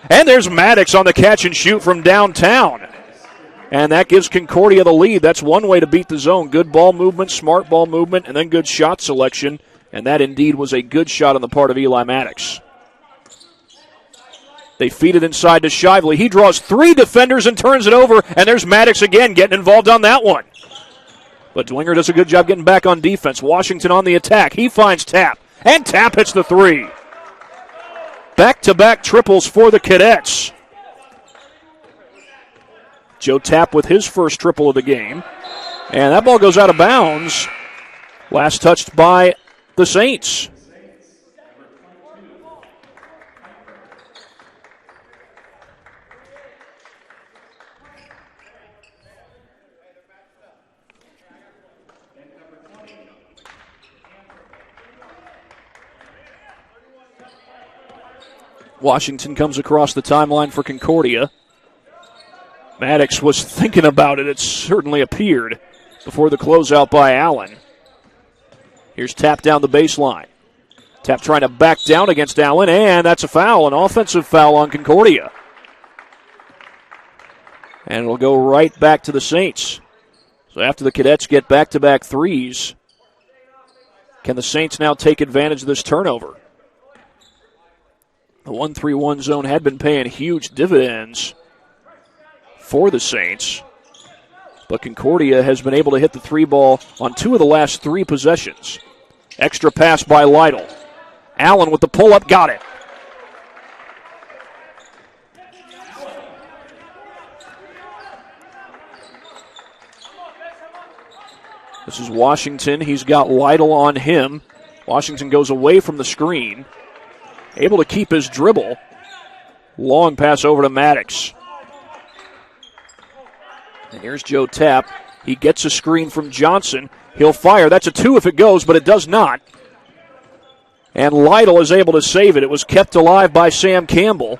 And there's Maddox on the catch and shoot from downtown. And that gives Concordia the lead. That's one way to beat the zone. Good ball movement, smart ball movement, and then good shot selection. And that indeed was a good shot on the part of Eli Maddox. They feed it inside to Shively. He draws 3 defenders and turns it over, and there's Maddox again getting involved on that one. But Dwenger does a good job getting back on defense. Washington on the attack. He finds Tapp, and Tapp hits the 3. Back-to-back triples for the Cadets. Joe Tapp with his first triple of the game. And that ball goes out of bounds. Last touched by the Saints. Washington comes across the timeline for Concordia. Maddox was thinking about it, it certainly appeared, before the closeout by Allen. Here's Tapp down the baseline. Tapp trying to back down against Allen, and that's a foul, an offensive foul on Concordia. And it'll go right back to the Saints. So after the Cadets get back-to-back threes, can the Saints now take advantage of this turnover? The 1-3-1 zone had been paying huge dividends for the Saints, but Concordia has been able to hit the 3 ball on 2 of the last 3 possessions. Extra pass by Lytle. Allen with the pull-up, got it. This is Washington. He's got Lytle on him. Washington goes away from the screen. Able to keep his dribble. Long pass over to Maddox. And here's Joe Tapp. He gets a screen from Johnson. He'll fire. That's a 2 if it goes, but it does not. And Lytle is able to save it. It was kept alive by Sam Campbell.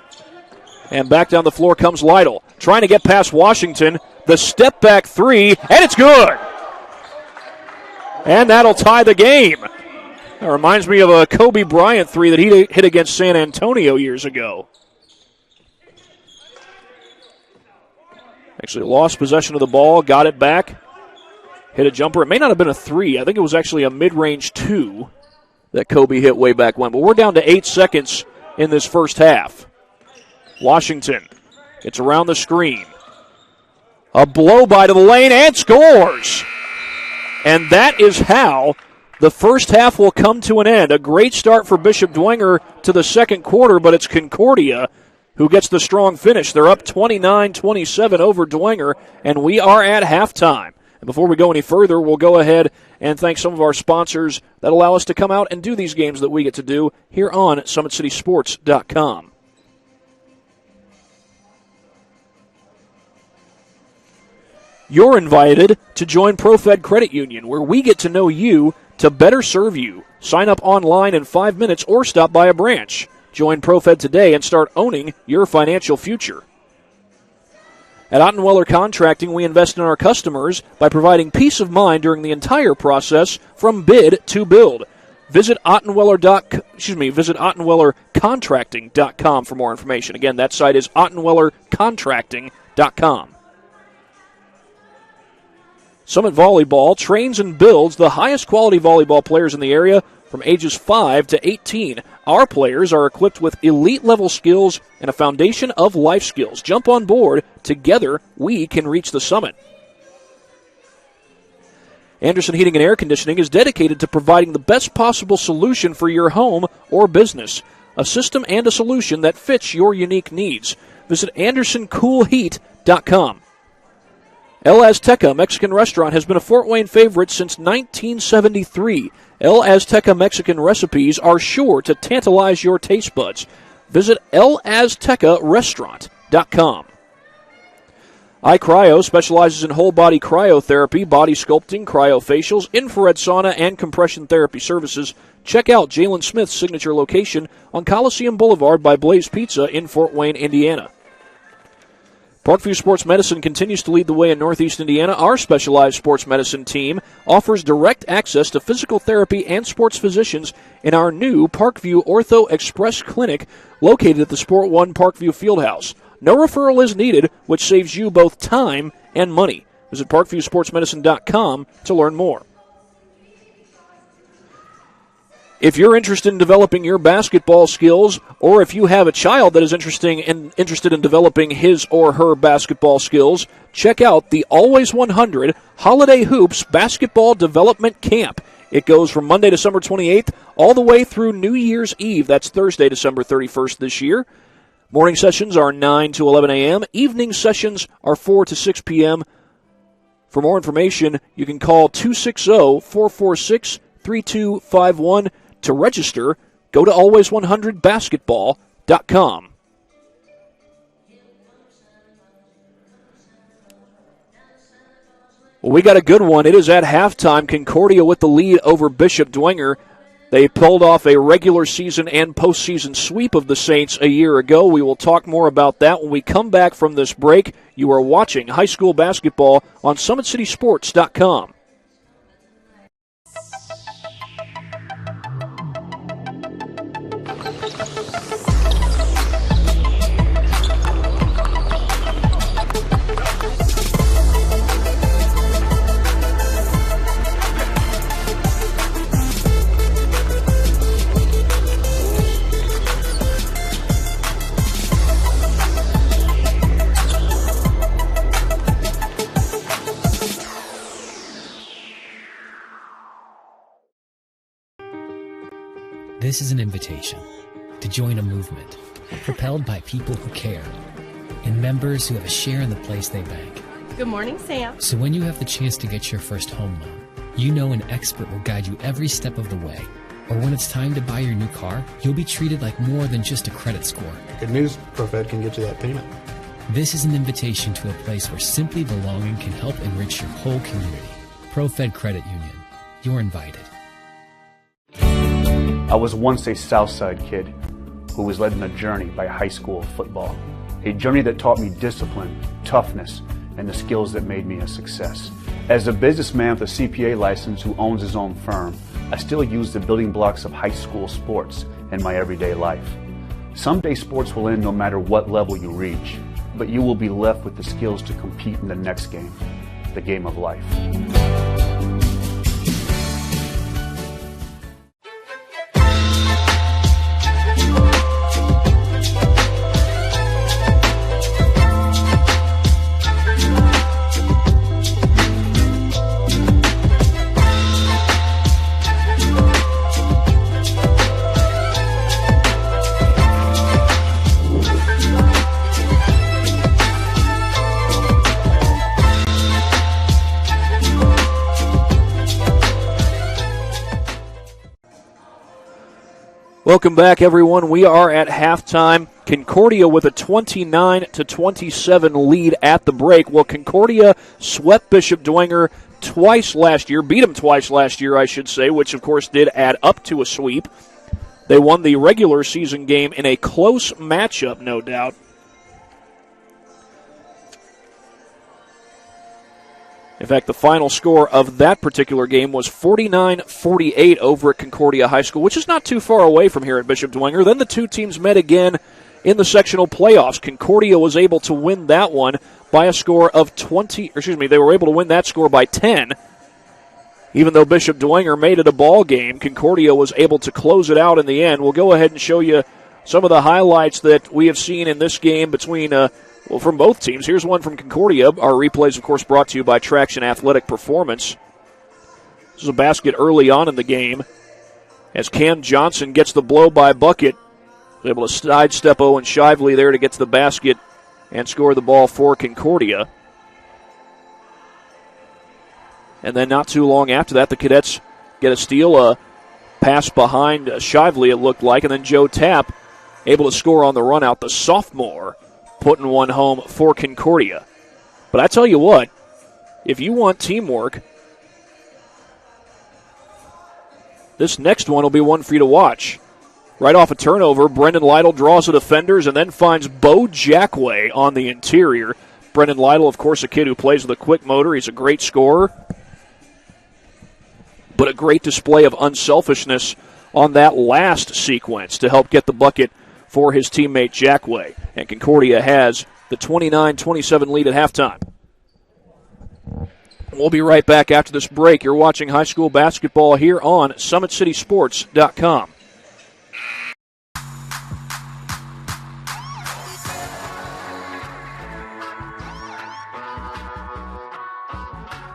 And back down the floor comes Lytle. Trying to get past Washington. The step back 3, and it's good. And that'll tie the game. That reminds me of a Kobe Bryant 3 that he hit against San Antonio years ago. Actually lost possession of the ball, got it back, hit a jumper. It may not have been a 3. I think it was actually a mid-range 2 that Kobe hit way back when. But we're down to 8 seconds in this first half. Washington gets around the screen. A blow by to the lane and scores. And that is how the first half will come to an end. A great start for Bishop Dwenger to the second quarter, but it's Concordia who gets the strong finish. They're up 29-27 over Dwenger, and we are at halftime. And before we go any further, we'll go ahead and thank some of our sponsors that allow us to come out and do these games that we get to do here on SummitCitySports.com. You're invited to join ProFed Credit Union, where we get to know you to better serve you. Sign up online in 5 minutes or stop by a branch. Join ProFed today and start owning your financial future. At Ottenweller Contracting, we invest in our customers by providing peace of mind during the entire process from bid to build. Visit Ottenwellercontracting.com for more information. Again, that site is Ottenwellercontracting.com. Summit Volleyball trains and builds the highest quality volleyball players in the area from ages 5 to 18. Our players are equipped with elite-level skills and a foundation of life skills. Jump on board. Together, we can reach the summit. Anderson Heating and Air Conditioning is dedicated to providing the best possible solution for your home or business. A system and a solution that fits your unique needs. Visit AndersonCoolHeat.com. El Azteca Mexican Restaurant has been a Fort Wayne favorite since 1973. El Azteca Mexican recipes are sure to tantalize your taste buds. Visit elaztecarestaurant.com. iCryo specializes in whole-body cryotherapy, body sculpting, cryofacials, infrared sauna, and compression therapy services. Check out Jalen Smith's signature location on Coliseum Boulevard by Blaze Pizza in Fort Wayne, Indiana. Parkview Sports Medicine continues to lead the way in Northeast Indiana. Our specialized sports medicine team offers direct access to physical therapy and sports physicians in our new Parkview Ortho Express Clinic located at the Sport One Parkview Fieldhouse. No referral is needed, which saves you both time and money. Visit ParkviewSportsMedicine.com to learn more. If you're interested in developing your basketball skills, or if you have a child that is interested in developing his or her basketball skills, check out the Always 100 Holiday Hoops Basketball Development Camp. It goes from Monday, December 28th, all the way through New Year's Eve. That's Thursday, December 31st this year. Morning sessions are 9 to 11 a.m. Evening sessions are 4 to 6 p.m. For more information, you can call 260-446-3251. To register, go to always100basketball.com. Well, we got a good one. It is at halftime. Concordia with the lead over Bishop Dwenger. They pulled off a regular season and postseason sweep of the Saints a year ago. We will talk more about that when we come back from this break. You are watching high school basketball on SummitCitySports.com. This is an invitation to join a movement propelled by people who care and members who have a share in the place they bank. Good morning, Sam. So when you have the chance to get your first home loan, you know an expert will guide you every step of the way. Or when it's time to buy your new car, you'll be treated like more than just a credit score. Good news, ProFed can get you that payment. This is an invitation to a place where simply belonging can help enrich your whole community. ProFed Credit Union. You're invited. I was once a Southside kid who was led on a journey by high school football. A journey that taught me discipline, toughness, and the skills that made me a success. As a businessman with a CPA license who owns his own firm, I still use the building blocks of high school sports in my everyday life. Someday sports will end no matter what level you reach, but you will be left with the skills to compete in the next game, the game of life. Welcome back, everyone. We are at halftime. Concordia with a 29-27 lead at the break. Well, Concordia swept Bishop Dwenger twice last year, beat them twice last year, I should say, which, of course, did add up to a sweep. They won the regular season game in a close matchup, no doubt. In fact, the final score of that particular game was 49-48 over at Concordia High School, which is not too far away from here at Bishop Dwenger. Then the two teams met again in the sectional playoffs. Concordia was able to win that one by a score of they were able to win that score by 10. Even though Bishop Dwenger made it a ball game, Concordia was able to close it out in the end. We'll go ahead and show you some of the highlights that we have seen in this game between from both teams. Here's one from Concordia. Our replays, of course, brought to you by Traction Athletic Performance. This is a basket early on in the game as Cam Johnson gets the blow-by bucket. He's able to sidestep Owen Shively there to get to the basket and score the ball for Concordia. And then not too long after that, the Cadets get a steal, a pass behind Shively, it looked like, and then Joe Tapp able to score on the run out, the sophomore, putting one home for Concordia. But I tell you what, if you want teamwork, this next one will be one for you to watch. Right off a turnover, Brendan Lytle draws the defenders and then finds Bo Jackway on the interior. Brendan Lytle, of course, a kid who plays with a quick motor. He's a great scorer. But a great display of unselfishness on that last sequence to help get the bucket for his teammate Jackway. And Concordia has the 29-27 lead at halftime. We'll be right back after this break. You're watching high school basketball here on SummitCitySports.com.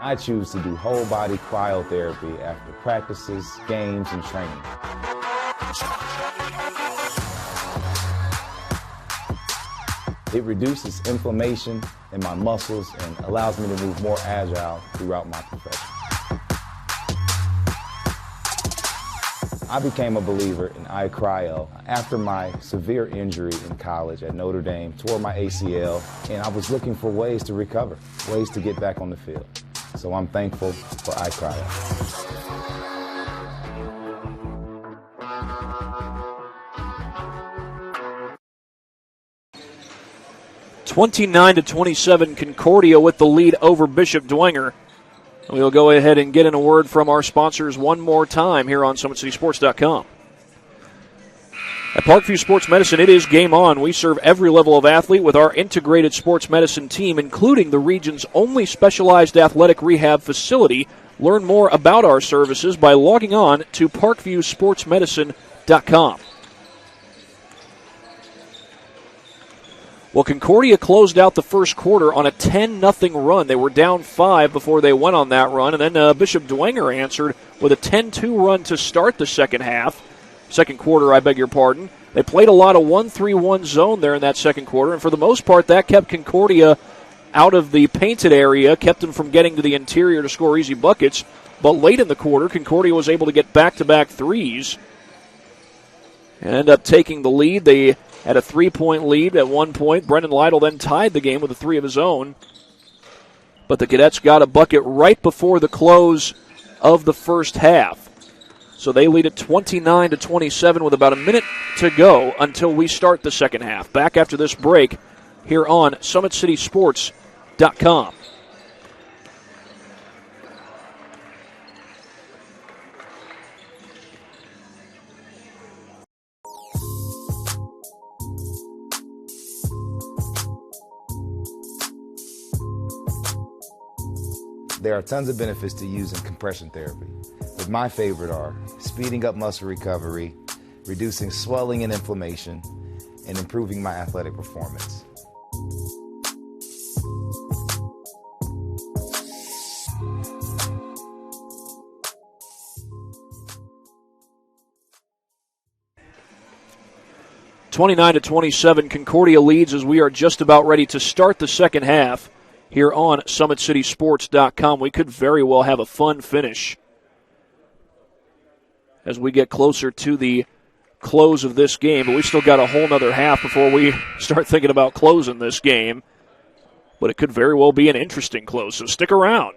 I choose to do whole body cryotherapy after practices, games, and training. It reduces inflammation in my muscles and allows me to move more agile throughout my profession. I became a believer in iCryo after my severe injury in college at Notre Dame, tore my ACL, and I was looking for ways to recover, ways to get back on the field. So I'm thankful for iCryo. 29-27, Concordia with the lead over Bishop Dwenger. We'll go ahead and get in a word from our sponsors one more time here on SummitCitySports.com. At Parkview Sports Medicine, it is game on. We serve every level of athlete with our integrated sports medicine team, including the region's only specialized athletic rehab facility. Learn more about our services by logging on to parkviewsportsmedicine.com. Well, Concordia closed out the first quarter on a 10-0 run. They were down 5 before they went on that run, and then Bishop Dwenger answered with a 10-2 run to start the second quarter, I beg your pardon. They played a lot of 1-3-1 zone there in that second quarter, and for the most part, that kept Concordia out of the painted area, kept them from getting to the interior to score easy buckets. But late in the quarter, Concordia was able to get back-to-back threes and end up taking the lead. They had a 3-point lead at one point. Brendan Lytle then tied the game with a 3 of his own. But the Cadets got a bucket right before the close of the first half. So they lead at 29-27 with about a minute to go until we start the second half. Back after this break here on SummitCitySports.com. There are tons of benefits to using compression therapy, but my favorite are speeding up muscle recovery, reducing swelling and inflammation, and improving my athletic performance. (29-27), Concordia leads as we are just about ready to start the second half here on SummitCitySports.com. We could very well have a fun finish as we get closer to the close of this game, but we still got a whole nother half before we start thinking about closing this game. But it could very well be an interesting close, so stick around.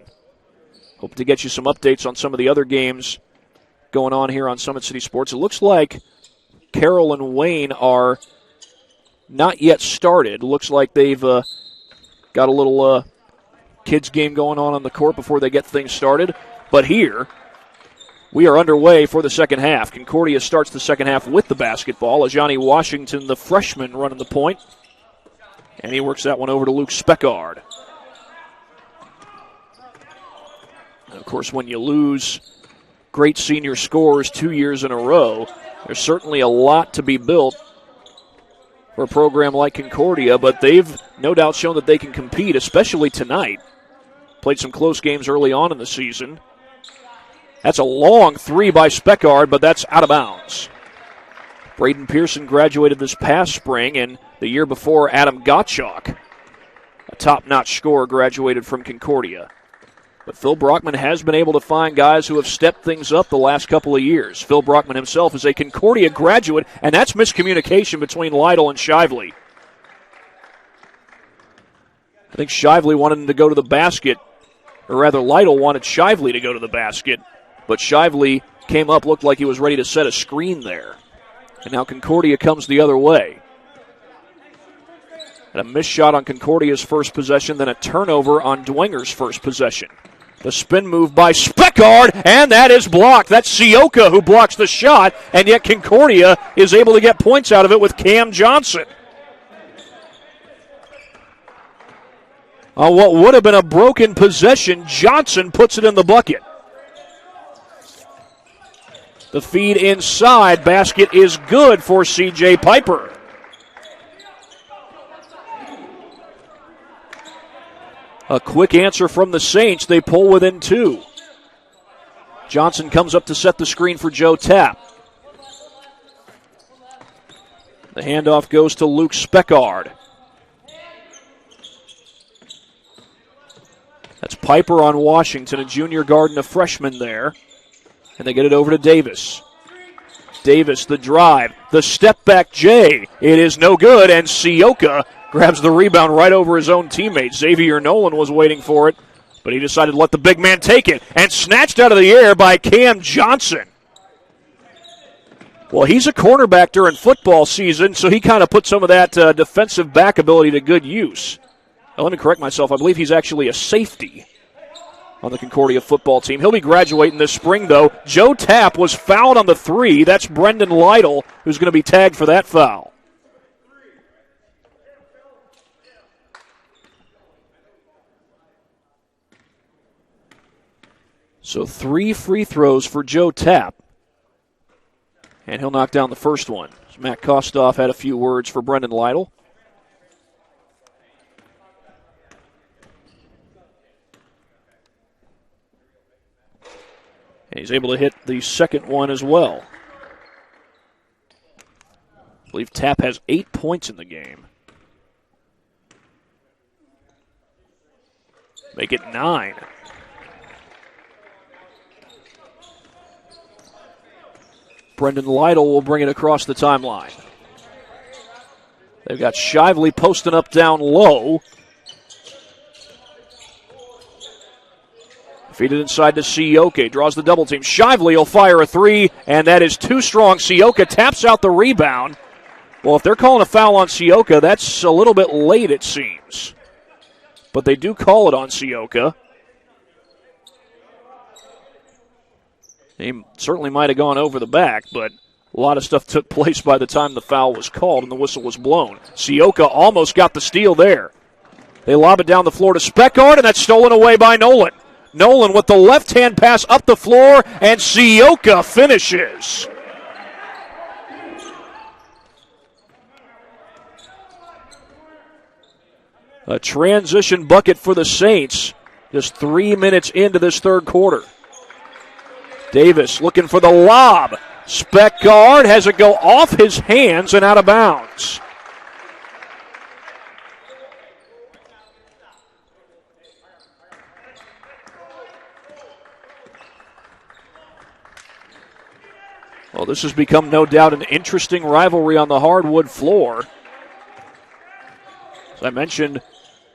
Hope to get you some updates on some of the other games going on here on Summit City Sports. It looks like Carroll and Wayne are not yet started. Looks like they've got a little kids game going on the court before they get things started. But here, we are underway for the second half. Concordia starts the second half with the basketball. Ajani Washington, the freshman, running the point. And he works that one over to Luke Speckard. And of course, when you lose great senior scorers 2 years in a row, there's certainly a lot to be built for a program like Concordia, but they've no doubt shown that they can compete, especially tonight. Played some close games early on in the season. That's a long three by Speckard, but that's out of bounds. Braden Pearson graduated this past spring, and the year before, Adam Gottschalk, a top-notch scorer, graduated from Concordia. But Phil Brockman has been able to find guys who have stepped things up the last couple of years. Phil Brockman himself is a Concordia graduate, and that's miscommunication between Lytle and Shively. I think Shively wanted him to go to the basket, or rather Lytle wanted Shively to go to the basket, but Shively came up, looked like he was ready to set a screen there. And now Concordia comes the other way. And a missed shot on Concordia's first possession, then a turnover on Dwenger's first possession. The spin move by Speckard, and that is blocked. That's Sioka who blocks the shot, and yet Concordia is able to get points out of it with Cam Johnson. On what would have been a broken possession, Johnson puts it in the bucket. The feed inside, basket is good for C.J. Piper. A quick answer from the Saints. They pull within two. Johnson comes up to set the screen for Joe Tapp. The handoff goes to Luke Speckard. That's Piper on Washington, a junior guard and a freshman there. And they get it over to Davis. Davis, the drive, the step back J. It is no good, and Sioka grabs the rebound right over his own teammate. Xavier Nolan was waiting for it, but he decided to let the big man take it, and snatched out of the air by Cam Johnson. Well, he's a cornerback during football season, so he kind of put some of that defensive back ability to good use. Now, let me correct myself. I believe he's actually a safety on the Concordia football team. He'll be graduating this spring, though. Joe Tapp was fouled on the three. That's Brendan Lytle, who's going to be tagged for that foul. So 3 free throws for Joe Tapp. And he'll knock down the first one. Matt Kostoff had a few words for Brendan Lytle. And he's able to hit the second one as well. I believe Tapp has 8 points in the game. Make it 9. Brendan Lytle will bring it across the timeline. They've got Shively posting up down low. Feed it inside to Sioka. Draws the double team. Shively will fire a three, and that is too strong. Sioka taps out the rebound. Well, if they're calling a foul on Sioka, that's a little bit late, it seems. But they do call it on Sioka. He certainly might have gone over the back, but a lot of stuff took place by the time the foul was called and the whistle was blown. Sioka almost got the steal there. They lob it down the floor to Speckard, and that's stolen away by Nolan. Nolan with the left-hand pass up the floor, and Sioka finishes. A transition bucket for the Saints just 3 minutes into this third quarter. Davis looking for the lob. Speckard has it go off his hands and out of bounds. Well, this has become no doubt an interesting rivalry on the hardwood floor. As I mentioned,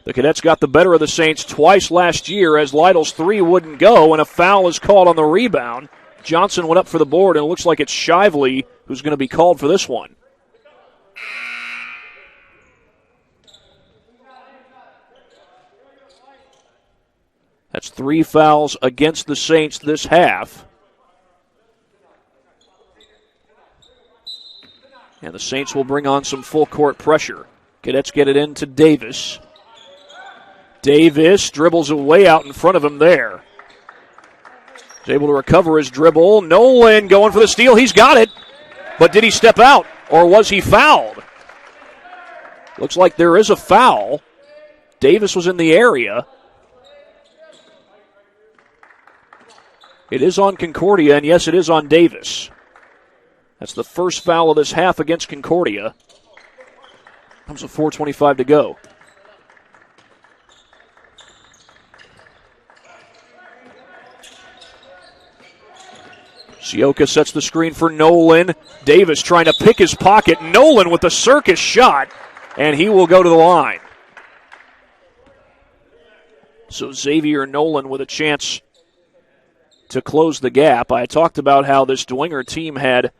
the Cadets got the better of the Saints twice last year as Lytle's three wouldn't go, and a foul is called on the rebound. Johnson went up for the board, and it looks like it's Shively who's going to be called for this one. That's 3 fouls against the Saints this half. And the Saints will bring on some full court pressure. Cadets get it into Davis. Davis dribbles way out in front of him there. He's able to recover his dribble. Nolan going for the steal. He's got it. But did he step out or was he fouled? Looks like there is a foul. Davis was in the area. It is on Concordia, and yes, it is on Davis. That's the first foul of this half against Concordia. Comes with 4:25 to go. Sioka sets the screen for Nolan. Davis trying to pick his pocket. Nolan with the circus shot, and he will go to the line. So Xavier Nolan with a chance to close the gap. I talked about how this Dwenger team had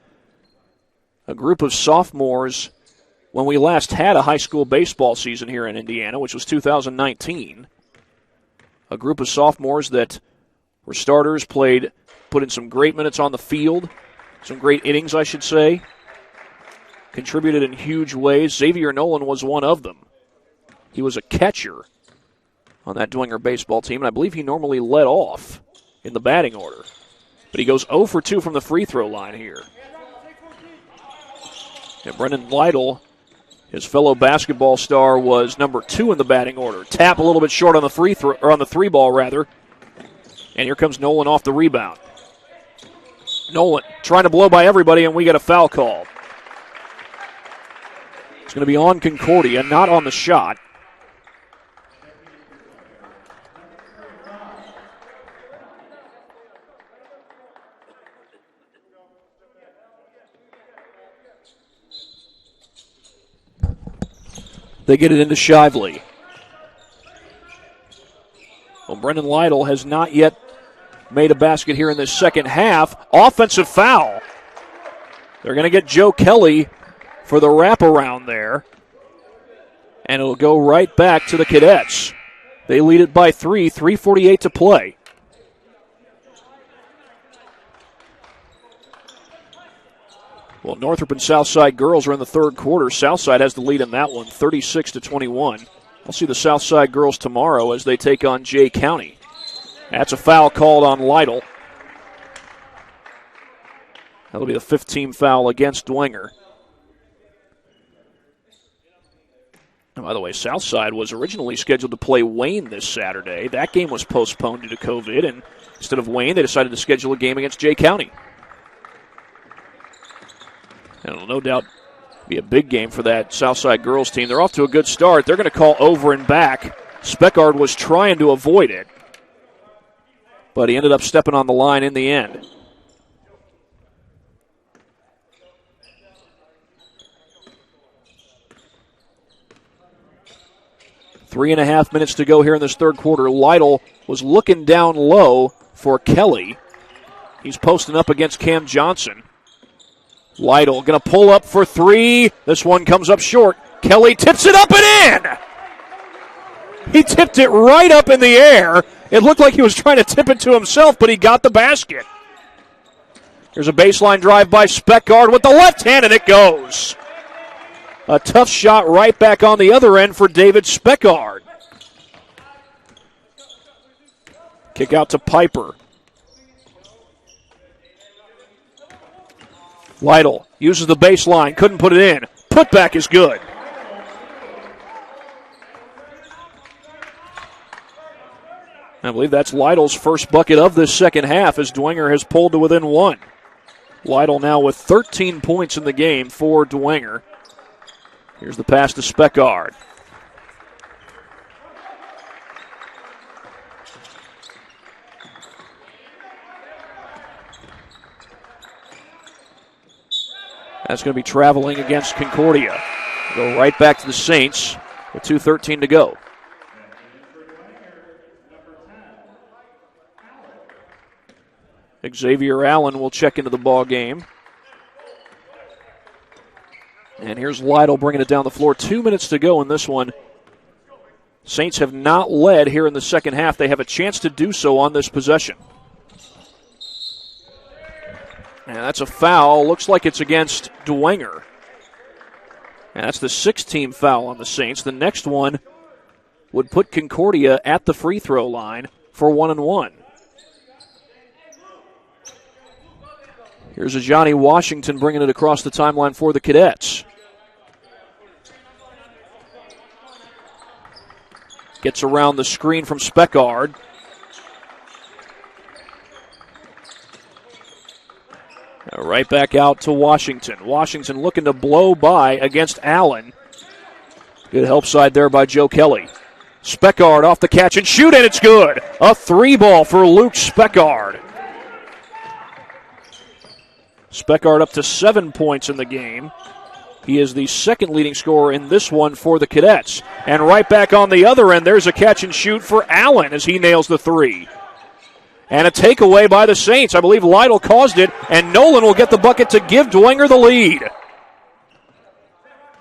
a group of sophomores when we last had a high school baseball season here in Indiana, which was 2019. A group of sophomores that were starters, put in some great minutes on the field, some great innings, I should say, contributed in huge ways. Xavier Nolan was one of them. He was a catcher on that Dwenger baseball team, and I believe he normally led off in the batting order. But he goes 0 for 2 from the free throw line here. And Brendan Lytle, his fellow basketball star, was number 2 in the batting order. Tap a little bit short on the free throw, or on the three ball rather. And here comes Nolan off the rebound. Nolan trying to blow by everybody, and we get a foul call. It's going to be on Concordia, not on the shot. They get it into Shively. Well, Brendan Lytle has not yet made a basket here in this second half. Offensive foul. They're going to get Joe Kelly for the wraparound there. And it'll go right back to the Cadets. They lead it by 3, 3:48 to play. Well, Northrop and Southside girls are in the third quarter. Southside has the lead in that one, 36-21. I'll see the Southside girls tomorrow as they take on Jay County. That's a foul called on Lytle. That'll be the 15th foul against Dwenger. And by the way, Southside was originally scheduled to play Wayne this Saturday. That game was postponed due to COVID, and instead of Wayne, they decided to schedule a game against Jay County. And it'll no doubt be a big game for that Southside girls team. They're off to a good start. They're going to call over and back. Speckard was trying to avoid it, but he ended up stepping on the line in the end. Three and a half minutes to go here in this third quarter. Lytle was looking down low for Kelly. He's posting up against Cam Johnson. Lytle going to pull up for 3. This one comes up short. Kelly tips it up and in! He tipped it right up in the air. It looked like he was trying to tip it to himself, but he got the basket. Here's a baseline drive by Speckard with the left hand, and it goes. A tough shot right back on the other end for David Speckard. Kick out to Piper. Lytle uses the baseline, couldn't put it in. Putback is good. I believe that's Lytle's first bucket of this second half as Dwenger has pulled to within 1. Lytle now with 13 points in the game for Dwenger. Here's the pass to Speckard. That's going to be traveling against Concordia. Go right back to the Saints with 2:13 to go. Xavier Allen will check into the ball game. And here's Lytle bringing it down the floor. 2 minutes to go in this one. Saints have not led here in the second half. They have a chance to do so on this possession. And that's a foul. Looks like it's against Dwenger. And that's the 6th-team foul on the Saints. The next one would put Concordia at the free throw line for 1-and-1. Here's a Johnny Washington bringing it across the timeline for the Cadets. Gets around the screen from Speckard. Right back out to Washington. Washington looking to blow by against Allen. Good help side there by Joe Kelly. Speckard off the catch and shoot, and it's good. A 3-ball for Luke Speckard. Speckard up to 7 points in the game. He is the second leading scorer in this one for the Cadets. And right back on the other end, there's a catch and shoot for Allen as he nails the 3. And a takeaway by the Saints. I believe Lytle caused it, and Nolan will get the bucket to give Dwenger the lead.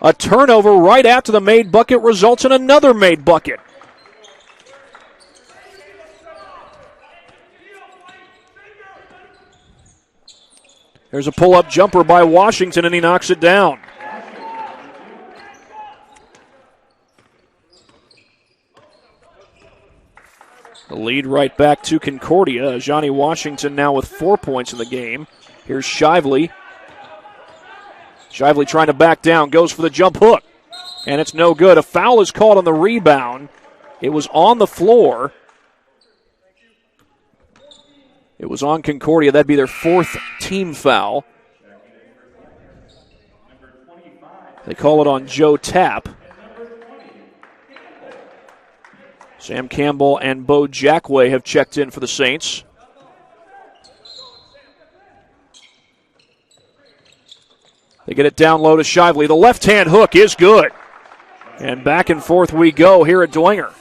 A turnover right after the made bucket results in another made bucket. There's a pull-up jumper by Washington, and he knocks it down. The lead right back to Concordia. Johnny Washington now with 4 points in the game. Here's Shively. Shively trying to back down, goes for the jump hook, and it's no good. A foul is called on the rebound. It was on the floor. It was on Concordia. That'd be their 4th team foul. They call it on Joe Tapp. Sam Campbell and Bo Jackway have checked in for the Saints. They get it down low to Shively. The left-hand hook is good. And back and forth we go here at Dwenger.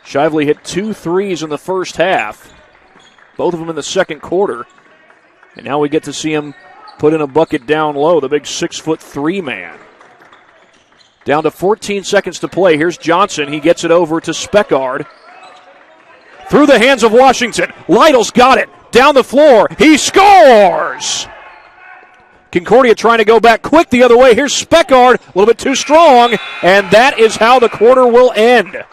Shively hit 2 threes in the first half, both of them in the second quarter. And now we get to see him put in a bucket down low, the big 6'3" man. Down to 14 seconds to play. Here's Johnson. He gets it over to Speckard. Through the hands of Washington. Lytle's got it. Down the floor. He scores! Concordia trying to go back quick the other way. Here's Speckard. A little bit too strong. And that is how the quarter will end.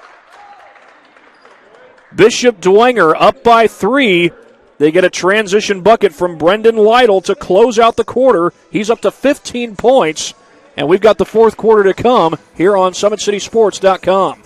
Bishop Dwenger up by 3. They get a transition bucket from Brendan Lytle to close out the quarter. He's up to 15 points. And we've got the fourth quarter to come here on SummitCitySports.com.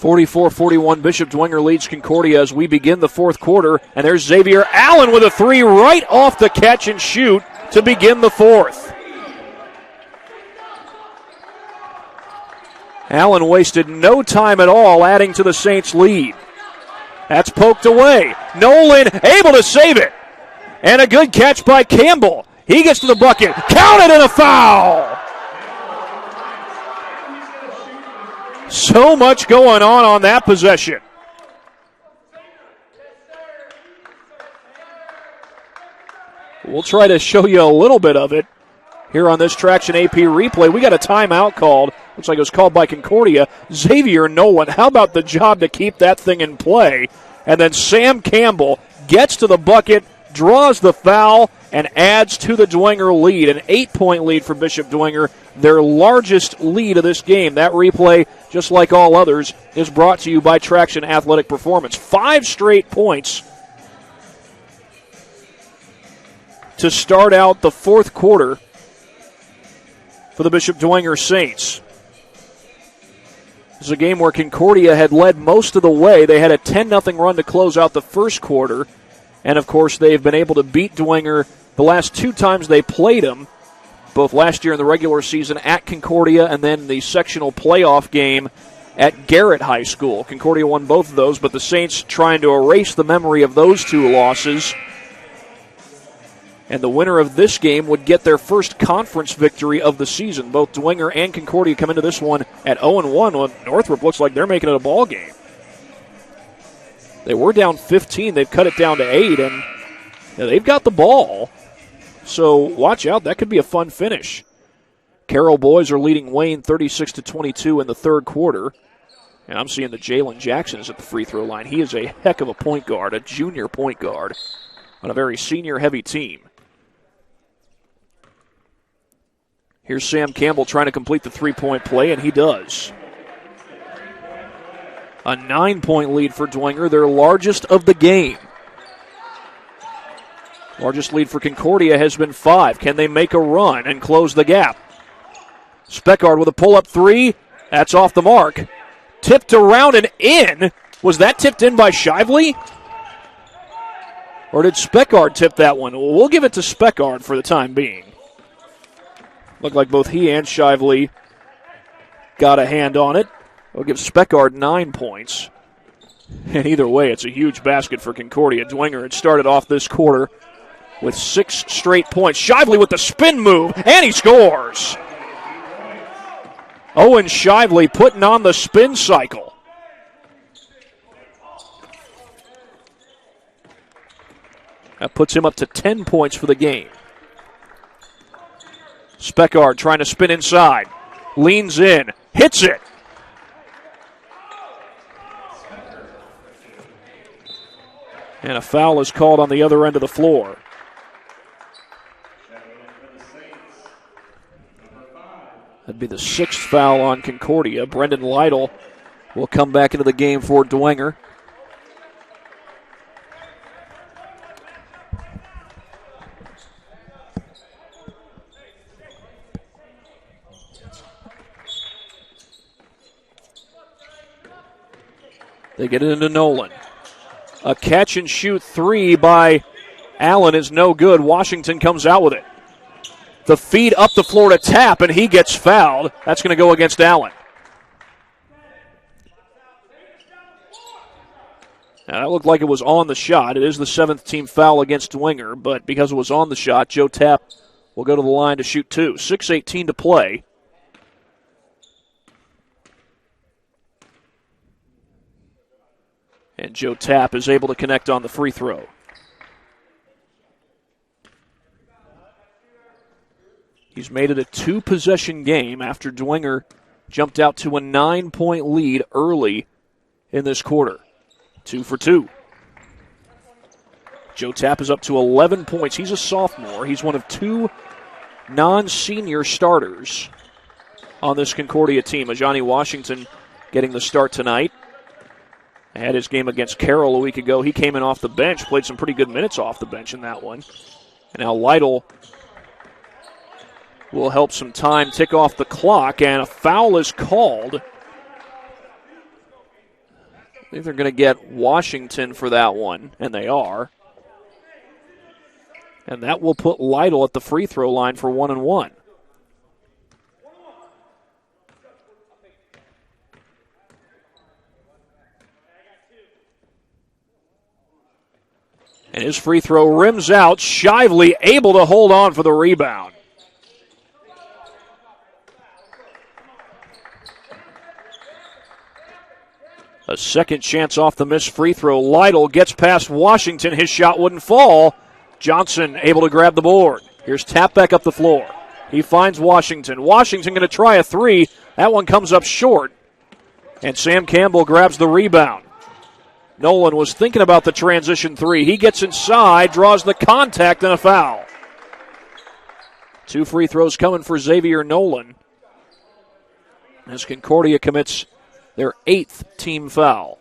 (44-41) Bishop Dwenger leads Concordia as we begin the fourth quarter. And there's Xavier Allen with a 3 right off the catch and shoot to begin the fourth. Allen wasted no time at all adding to the Saints' lead. That's poked away. Nolan able to save it. And a good catch by Campbell. He gets to the bucket. Counted and a foul. So much going on that possession. We'll try to show you a little bit of it here on this Traction AP replay. We got a timeout called. Looks like it was called by Concordia. Xavier Nolan, how about the job to keep that thing in play? And then Sam Campbell gets to the bucket, draws the foul, and adds to the Dwenger lead. An 8-point lead for Bishop Dwenger, their largest lead of this game. That replay, just like all others, is brought to you by Traction Athletic Performance. 5 straight points to start out the fourth quarter for the Bishop Dwenger Saints. This is a game where Concordia had led most of the way. They had a 10-0 run to close out the first quarter. And, of course, they've been able to beat Dwenger the last 2 times they played them, both last year in the regular season at Concordia and then the sectional playoff game at Garrett High School. Concordia won both of those, but the Saints trying to erase the memory of those 2 losses. And the winner of this game would get their first conference victory of the season. Both Dwenger and Concordia come into this one at 0-1. Well, Northrop looks like they're making it a ball game. They were down 15. They've cut it down to 8, and they've got the ball. So watch out. That could be a fun finish. Carroll boys are leading Wayne 36-22 in the third quarter. And I'm seeing that Jalen Jackson is at the free throw line. He is a heck of a point guard, a junior point guard on a very senior-heavy team. Here's Sam Campbell trying to complete the three-point play, and he does. A 9-point lead for Dwenger, their largest of the game. Largest lead for Concordia has been 5. Can they make a run and close the gap? Speckard with a pull-up 3. That's off the mark. Tipped around and in. Was that tipped in by Shively? Or did Speckard tip that one? We'll give it to Speckard for the time being. Looked like both he and Shively got a hand on it. We'll give Speckard 9 points. And either way, it's a huge basket for Concordia. Dwenger had started off this quarter with 6 straight points. Shively with the spin move, and he scores. Owen Shively putting on the spin cycle. That puts him up to 10 points for the game. Speckard trying to spin inside. Leans in. Hits it. And a foul is called on the other end of the floor. That'd be the 6th foul on Concordia. Brendan Lytle will come back into the game for Dwenger. They get it into Nolan. A catch-and-shoot 3 by Allen is no good. Washington comes out with it. The feed up the floor to Tap, and he gets fouled. That's going to go against Allen. Now, that looked like it was on the shot. It is the 7th team foul against Dwenger, but because it was on the shot, Joe Tap will go to the line to shoot 2. 6:18 to play. And Joe Tap is able to connect on the free throw. He's made it a 2-possession game after Dwenger jumped out to a 9-point lead early in this quarter. 2 for 2. Joe Tap is up to 11 points. He's a sophomore. He's one of 2 non-senior starters on this Concordia team. Ajani Washington getting the start tonight. Had his game against Carroll a week ago. He came in off the bench, played some pretty good minutes off the bench in that one. And now Lytle will help some time tick off the clock, and a foul is called. I think they're going to get Washington for that one, and they are. And that will put Lytle at the free throw line for 1-1. And his free throw rims out. Shively able to hold on for the rebound. A second chance off the missed free throw. Lytle gets past Washington. His shot wouldn't fall. Johnson able to grab the board. Here's Tap back up the floor. He finds Washington. Washington going to try a three. That one comes up short. And Sam Campbell grabs the rebound. Nolan was thinking about the transition three. He gets inside, draws the contact, and a foul. 2 free throws coming for Xavier Nolan as Concordia commits their 8th team foul.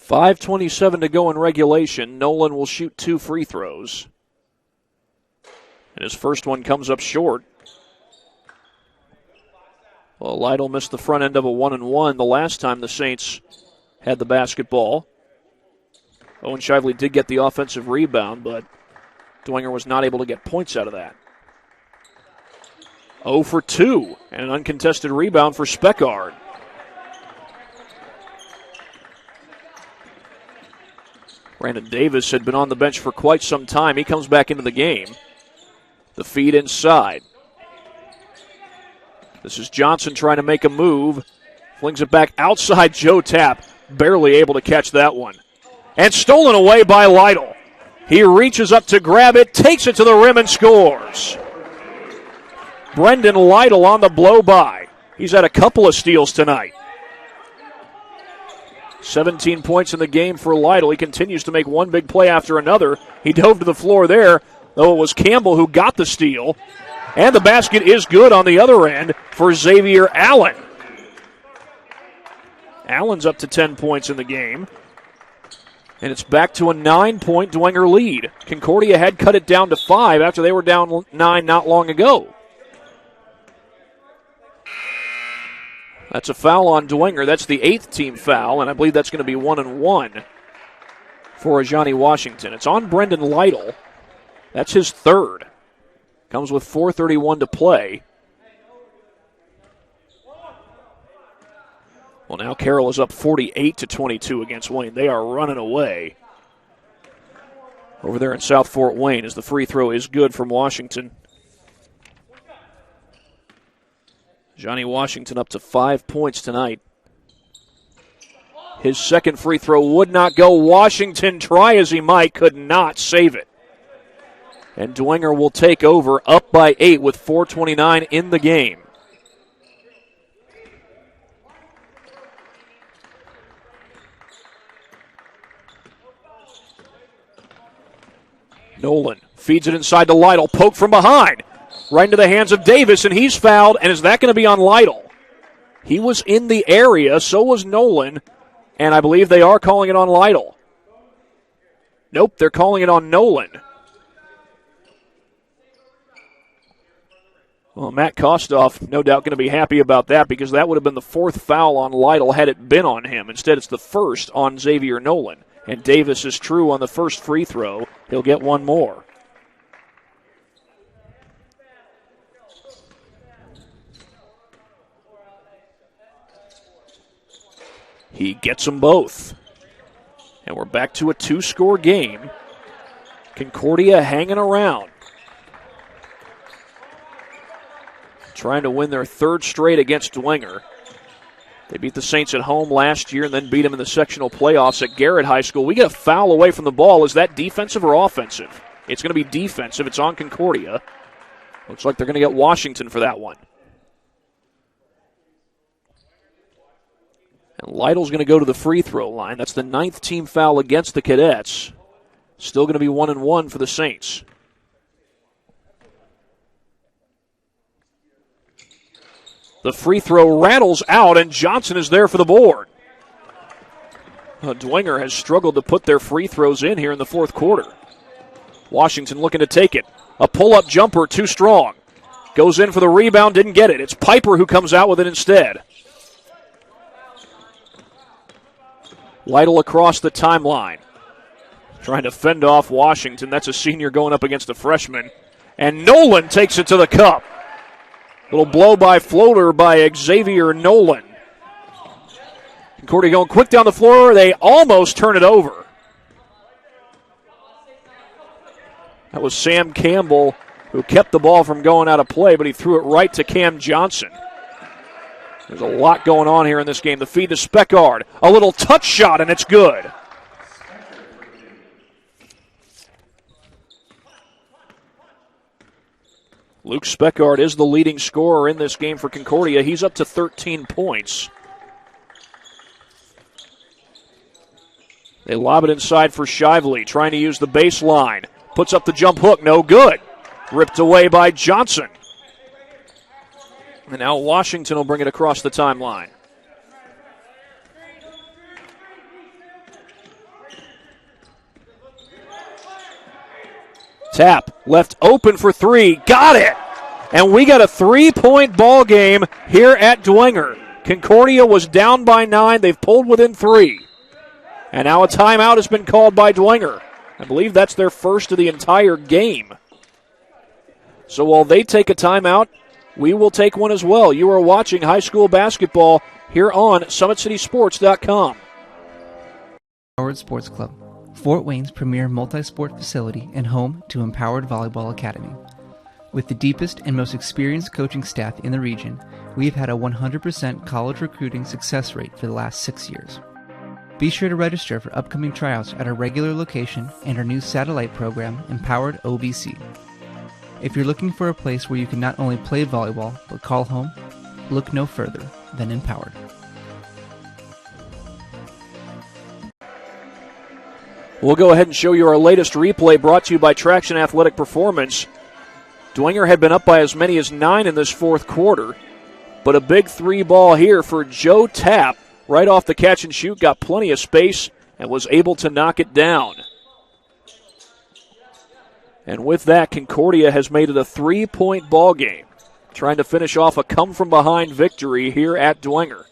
.5:27 to go in regulation. Nolan will shoot 2 free throws. And his first one comes up short. Well, Lytle missed the front end of a 1-and-1 the last time the Saints had the basketball. Owen Shively did get the offensive rebound, but Dwenger was not able to get points out of that. 0 for 2, and an uncontested rebound for Speckard. Brandon Davis had been on the bench for quite some time. He comes back into the game. The feed inside. This is Johnson trying to make a move. Flings it back outside. Joe Tapp barely able to catch that one. And stolen away by Lytle. He reaches up to grab it, takes it to the rim and scores. Brendan Lytle on the blow-by. He's had a couple of steals tonight. 17 points in the game for Lytle. He continues to make one big play after another. He dove to the floor there, though it was Campbell who got the steal. And the basket is good on the other end for Xavier Allen. Allen's up to 10 points in the game. And it's back to a 9-point Dwenger lead. Concordia had cut it down to 5 after they were down 9 not long ago. That's a foul on Dwenger. That's the 8th team foul, and I believe that's going to be 1-and-1 for Ajani Washington. It's on Brendan Lytle. That's his 3rd. Comes with 4:31 to play. Well, now Carroll is up 48-22 against Wayne. They are running away over there in South Fort Wayne as the free throw is good from Washington. Johnny Washington up to 5 points tonight. His second free throw would not go. Washington, try as he might, could not save it. And Dwenger will take over, up by 8 with 4:29 in the game. Nolan feeds it inside to Lytle. Poke from behind. Right into the hands of Davis, and he's fouled. And is that going to be on Lytle? He was in the area, so was Nolan. And I believe they are calling it on Lytle. Nope, they're calling it on Nolan. Well, Matt Kostoff, no doubt going to be happy about that because that would have been the 4th foul on Lytle had it been on him. Instead, it's the 1st on Xavier Nolan. And Davis is true on the first free throw. He'll get one more. He gets them both. And we're back to a 2-score game. Concordia hanging around. Trying to win their 3rd straight against Dwenger. They beat the Saints at home last year and then beat them in the sectional playoffs at Garrett High School. We get a foul away from the ball. Is that defensive or offensive? It's going to be defensive. It's on Concordia. Looks like they're going to get Washington for that one. And Lytle's going to go to the free throw line. That's the 9th team foul against the Cadets. Still going to be 1-and-1 for the Saints. The free throw rattles out, and Johnson is there for the board. Dwenger has struggled to put their free throws in here in the 4th quarter. Washington looking to take it. A pull-up jumper, too strong. Goes in for the rebound, didn't get it. It's Piper who comes out with it instead. Lytle across the timeline. trying to fend off Washington. That's a senior going up against a freshman. And Nolan takes it to the cup. Little blow-by floater by Xavier Nolan. Concordia going quick down the floor. They almost turn it over. That was Sam Campbell who kept the ball from going out of play, but he threw it right to Cam Johnson. There's a lot going on here in this game. The feed to Speckard. A little touch shot, and it's good. Luke Speckard is the leading scorer in this game for Concordia. He's up to 13 points. They lob it inside for Shively, trying to use the baseline. Puts up the jump hook, no good. Ripped away by Johnson. And now Washington will bring it across the timeline. Tap, left open for three, got it! And we got a 3-point ball game here at Dwenger. Concordia was down by 9, they've pulled within 3. And now a timeout has been called by Dwenger. I believe that's their first of the entire game. So while they take a timeout, we will take one as well. You are watching high school basketball here on SummitCitySports.com. Empowered Sports Club, Fort Wayne's premier multi-sport facility and home to Empowered Volleyball Academy. With the deepest and most experienced coaching staff in the region, we've had a 100% college recruiting success rate for the last 6 years. Be sure to register for upcoming tryouts at our regular location and our new satellite program, Empowered OVC. If you're looking for a place where you can not only play volleyball, but call home, look no further than Empowered. We'll go ahead and show you our latest replay brought to you by Traction Athletic Performance. Dwenger had been up by as many as 9 in this fourth quarter, but a big 3 ball here for Joe Tapp. Right off the catch and shoot, got plenty of space and was able to knock it down. And with that, Concordia has made it a 3-point ball game, trying to finish off a come-from-behind victory here at Dwenger.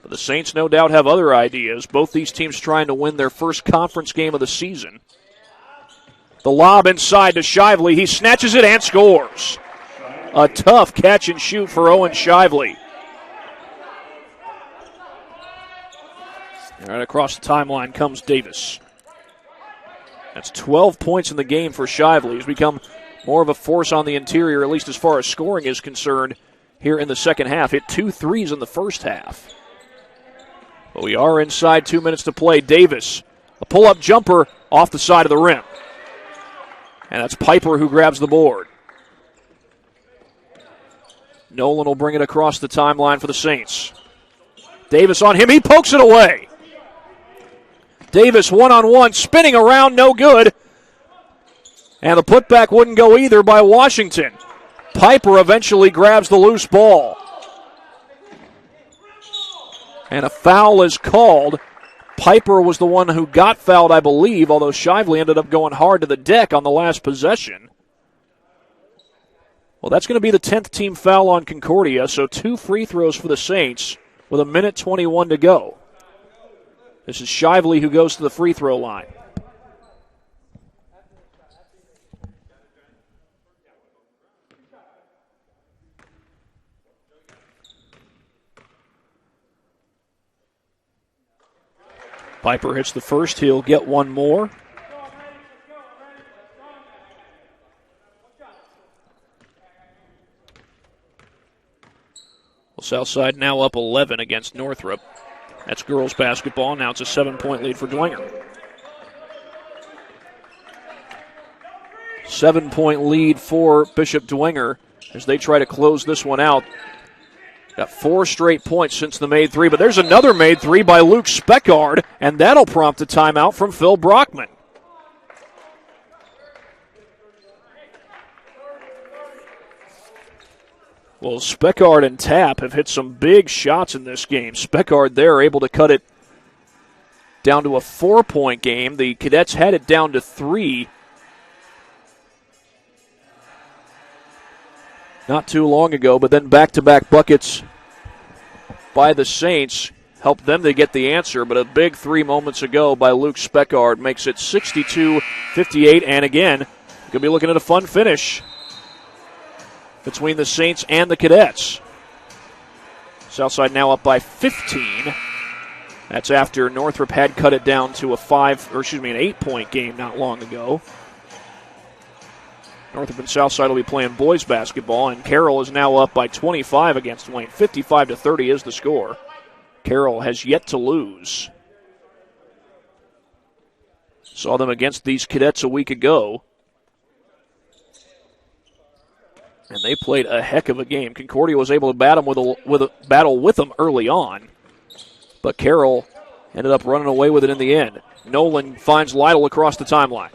But the Saints no doubt have other ideas. Both these teams trying to win their first conference game of the season. The lob inside to Shively. He snatches it and scores. A tough catch and shoot for Owen Shively. All right, across the timeline comes Davis. That's 12 points in the game for Shively. He's become more of a force on the interior, at least as far as scoring is concerned, here in the second half. Hit 2 threes in the first half. But we are inside 2 minutes to play. Davis, a pull-up jumper off the side of the rim. And that's Piper who grabs the board. Nolan will bring it across the timeline for the Saints. Davis on him. He pokes it away. Davis one-on-one, spinning around, no good. And the putback wouldn't go either by Washington. Piper eventually grabs the loose ball. And a foul is called. Piper was the one who got fouled, I believe, although Shively ended up going hard to the deck on the last possession. Well, that's going to be the 10th team foul on Concordia, so 2 free throws for the Saints with 1:21 to go. This is Shively who goes to the free throw line. Piper hits the first. He'll get one more. Well, Southside now up 11 against Northrop. That's girls basketball. Now it's a 7-point lead for Dwenger. 7-point lead for Bishop Dwenger as they try to close this one out. Got 4 straight points since the made 3, but there's another made 3 by Luke Speckard, and that'll prompt a timeout from Phil Brockman. Well, Speckard and Tapp have hit some big shots in this game. Speckard there able to cut it down to a 4-point game. The Cadets had it down to 3 not too long ago, but then back-to-back buckets by the Saints helped them to get the answer, but a big 3 moments ago by Luke Speckard makes it 62-58, and again, going to be looking at a fun finish between the Saints and the Cadets. Southside now up by 15. That's after Northrop had cut it down to an 8-point game not long ago. Northrop and Southside will be playing boys basketball, and Carroll is now up by 25 against Wayne. 55-30 is the score. Carroll has yet to lose. Saw them against these Cadets a week ago, and they played a heck of a game. Concordia was able to battle with them early on, but Carroll ended up running away with it in the end. Nolan finds Lytle across the timeline.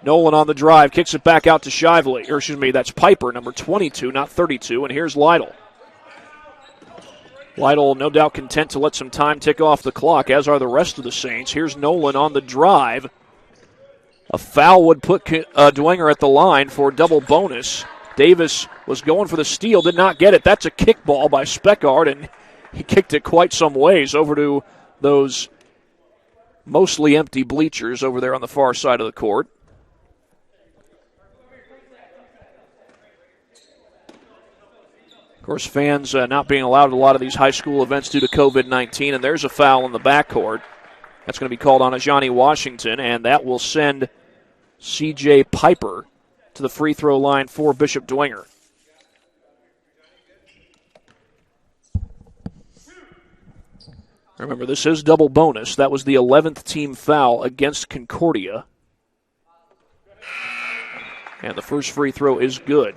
Nolan on the drive, kicks it back out to Shively. That's Piper, number 22, not 32, and here's Lytle. Lytle no doubt content to let some time tick off the clock, as are the rest of the Saints. Here's Nolan on the drive. A foul would put Dwenger at the line for a double bonus. Davis was going for the steal, did not get it. That's a kickball by Speckard, and he kicked it quite some ways over to those mostly empty bleachers over there on the far side of the court. Of course, fans not being allowed at a lot of these high school events due to COVID-19, and there's a foul in the backcourt. That's going to be called on Ajani Washington, and that will send C.J. Piper to the free throw line for Bishop Dwenger. Remember, this is double bonus. That was the 11th team foul against Concordia. And the first free throw is good.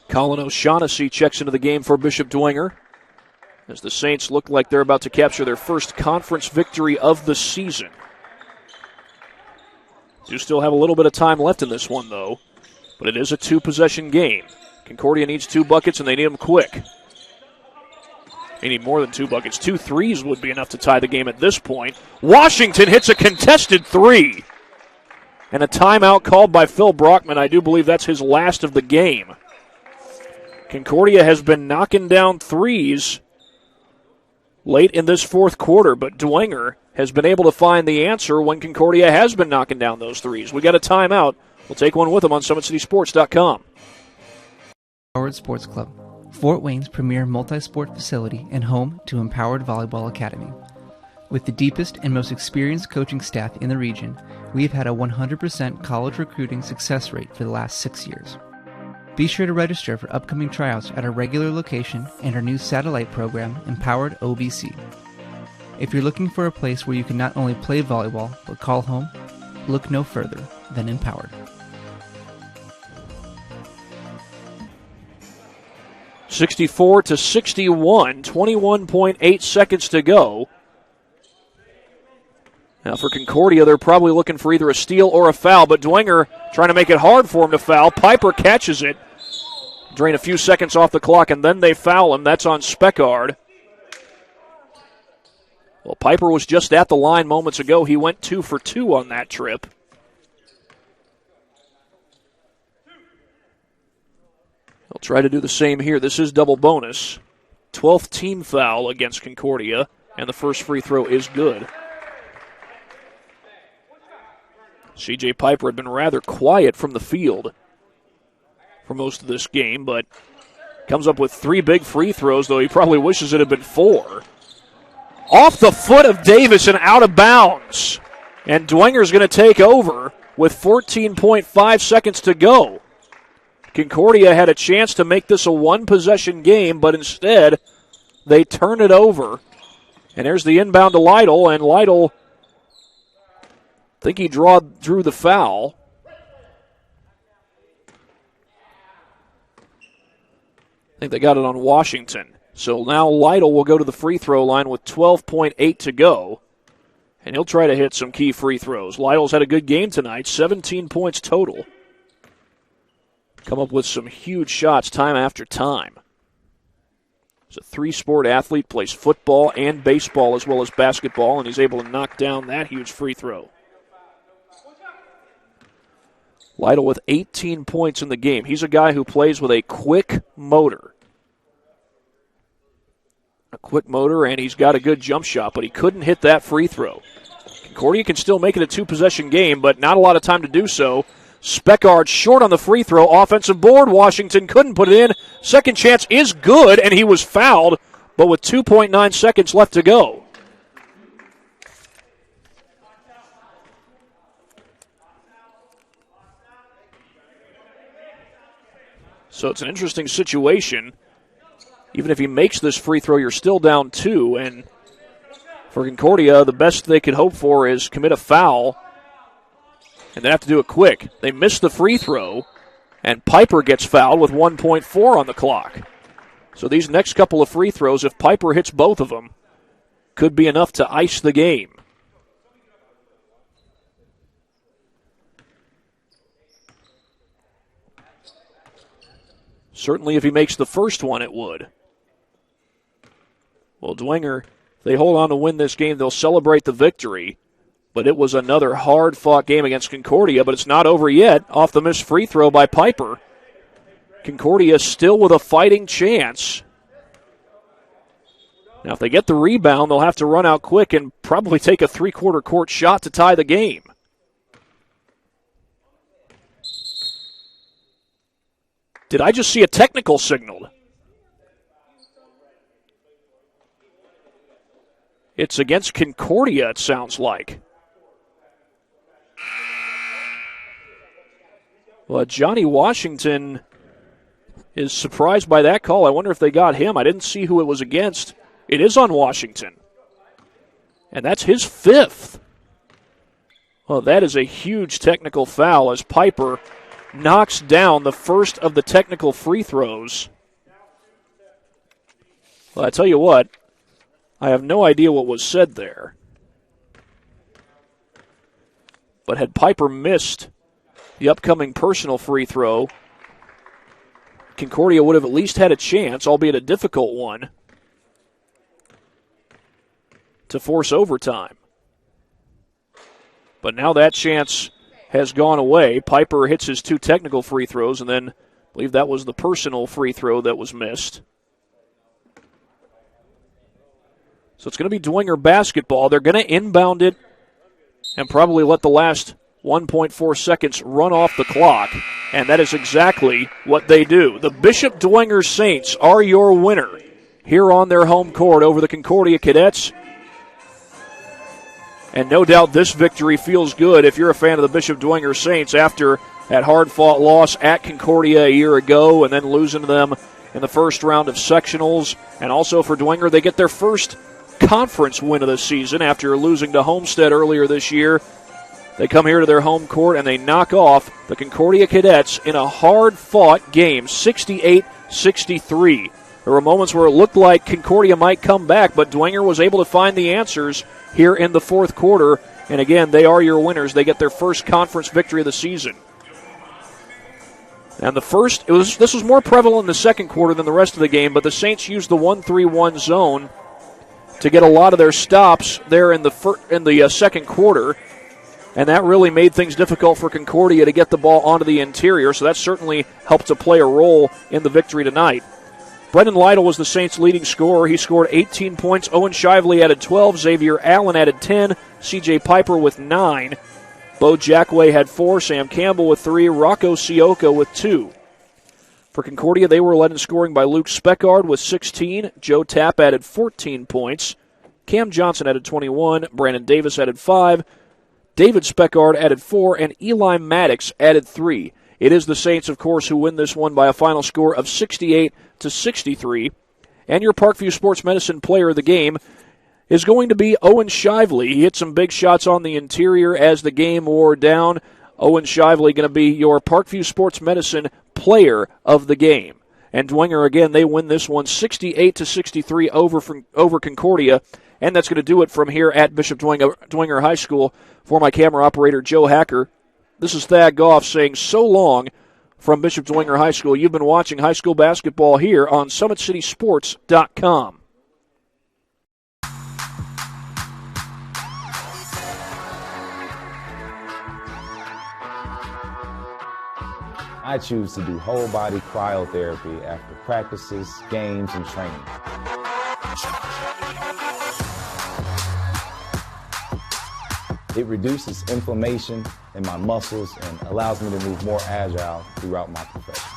Colin O'Shaughnessy checks into the game for Bishop Dwenger, as the Saints look like they're about to capture their first conference victory of the season. Do still have a little bit of time left in this one, though, but it is a 2-possession game. Concordia needs 2 buckets, and they need them quick. They need more than 2 buckets. 2 threes would be enough to tie the game at this point. Washington hits a contested 3. And a timeout called by Phil Brockman. I do believe that's his last of the game. Concordia has been knocking down threes late in this fourth quarter, but Dwenger has been able to find the answer when Concordia has been knocking down those threes. We got a timeout. We'll take one with them on SummitCitySports.com. Empowered Sports Club, Fort Wayne's premier multi-sport facility and home to Empowered Volleyball Academy. With the deepest and most experienced coaching staff in the region, we have had a 100% college recruiting success rate for the last 6 years. Be sure to register for upcoming tryouts at our regular location and our new satellite program, Empowered OBC. If you're looking for a place where you can not only play volleyball, but call home, look no further than Empowered. 64-61, 21.8 seconds to go. Now for Concordia, they're probably looking for either a steal or a foul, but Dwenger trying to make it hard for him to foul. Piper catches it. Drain a few seconds off the clock, and then they foul him. That's on Speckard. Well, Piper was just at the line moments ago. He went 2 for 2 on that trip. He'll try to do the same here. This is double bonus. 12th team foul against Concordia, and the first free throw is good. C.J. Piper had been rather quiet from the field for most of this game, but comes up with 3 big free throws, though he probably wishes it had been 4. Off the foot of Davis and out of bounds. And Dwenger's going to take over with 14.5 seconds to go. Concordia had a chance to make this a 1-possession game, but instead they turn it over. And there's the inbound to Lytle, and Lytle, I think he drew the foul. I think they got it on Washington. So now Lytle will go to the free throw line with 12.8 to go. And he'll try to hit some key free throws. Lytle's had a good game tonight, 17 points total. Come up with some huge shots time after time. He's a 3-sport athlete, plays football and baseball as well as basketball, and he's able to knock down that huge free throw. Lytle with 18 points in the game. He's a guy who plays with a quick motor. A quick motor, and he's got a good jump shot, but he couldn't hit that free throw. Concordia can still make it a two-possession game, but not a lot of time to do so. Speckard short on the free throw. Offensive board. Washington couldn't put it in. Second chance is good, and he was fouled, but with 2.9 seconds left to go. So it's an interesting situation. Even if he makes this free throw, you're still down 2, and for Concordia, the best they could hope for is commit a foul, and they have to do it quick. They miss the free throw, and Piper gets fouled with 1.4 on the clock. So these next couple of free throws, if Piper hits both of them, could be enough to ice the game. Certainly if he makes the first one, it would. Well, Dwenger, if they hold on to win this game, they'll celebrate the victory. But it was another hard-fought game against Concordia, but it's not over yet. Off the missed free throw by Piper. Concordia still with a fighting chance. Now, if they get the rebound, they'll have to run out quick and probably take a three-quarter court shot to tie the game. Did I just see a technical signaled? It's against Concordia, it sounds like. Well, Johnny Washington is surprised by that call. I wonder if they got him. I didn't see who it was against. It is on Washington. And that's his 5th. Well, that is a huge technical foul as Piper knocks down the first of the technical free throws. Well, I tell you what, I have no idea what was said there. But had Piper missed the upcoming personal free throw, Concordia would have at least had a chance, albeit a difficult one, to force overtime. But now that chance has gone away. Piper hits his 2 technical free throws, and then I believe that was the personal free throw that was missed. So it's going to be Dwenger basketball. They're going to inbound it and probably let the last 1.4 seconds run off the clock, and that is exactly what they do. The Bishop Dwenger Saints are your winner here on their home court over the Concordia Cadets. And no doubt this victory feels good if you're a fan of the Bishop Dwenger Saints after that hard-fought loss at Concordia a year ago and then losing to them in the first round of sectionals. And also for Dwenger, they get their first conference win of the season after losing to Homestead earlier this year. They come here to their home court and they knock off the Concordia Cadets in a hard-fought game, 68-63. There were moments where it looked like Concordia might come back, but Dwenger was able to find the answers here in the fourth quarter. And again, they are your winners. They get their first conference victory of the season. And this was more prevalent in the second quarter than the rest of the game, but the Saints used the 1-3-1 zone to get a lot of their stops there in the second quarter. And that really made things difficult for Concordia to get the ball onto the interior, so that certainly helped to play a role in the victory tonight. Brendan Lytle was the Saints' leading scorer. He scored 18 points. Owen Shively added 12. Xavier Allen added 10. C.J. Piper with 9. Bo Jackway had 4. Sam Campbell with 3. Rocco Sioka with 2. For Concordia, they were led in scoring by Luke Speckard with 16. Joe Tapp added 14 points. Cam Johnson added 21. Brandon Davis added 5. David Speckard added 4. And Eli Maddox added 3. It is the Saints, of course, who win this one by a final score of 68-63. And your Parkview Sports Medicine player of the game is going to be Owen Shively. He hit some big shots on the interior as the game wore down. Owen Shively going to be your Parkview Sports Medicine player of the game. And Dwenger, again, they win this one 68-63 over Concordia. And that's going to do it from here at Bishop Dwenger High School. For my camera operator, Joe Hacker, this is Thad Goff saying so long from Bishop Dwenger High School. You've been watching high school basketball here on SummitCitySports.com. I choose to do whole body cryotherapy after practices, games, and training. It reduces inflammation in my muscles and allows me to move more agile throughout my profession.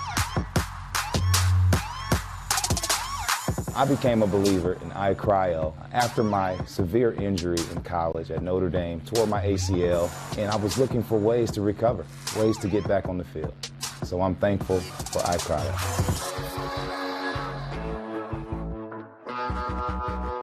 I became a believer in iCryo after my severe injury in college at Notre Dame, tore my ACL, and I was looking for ways to recover, ways to get back on the field. So I'm thankful for iCryo.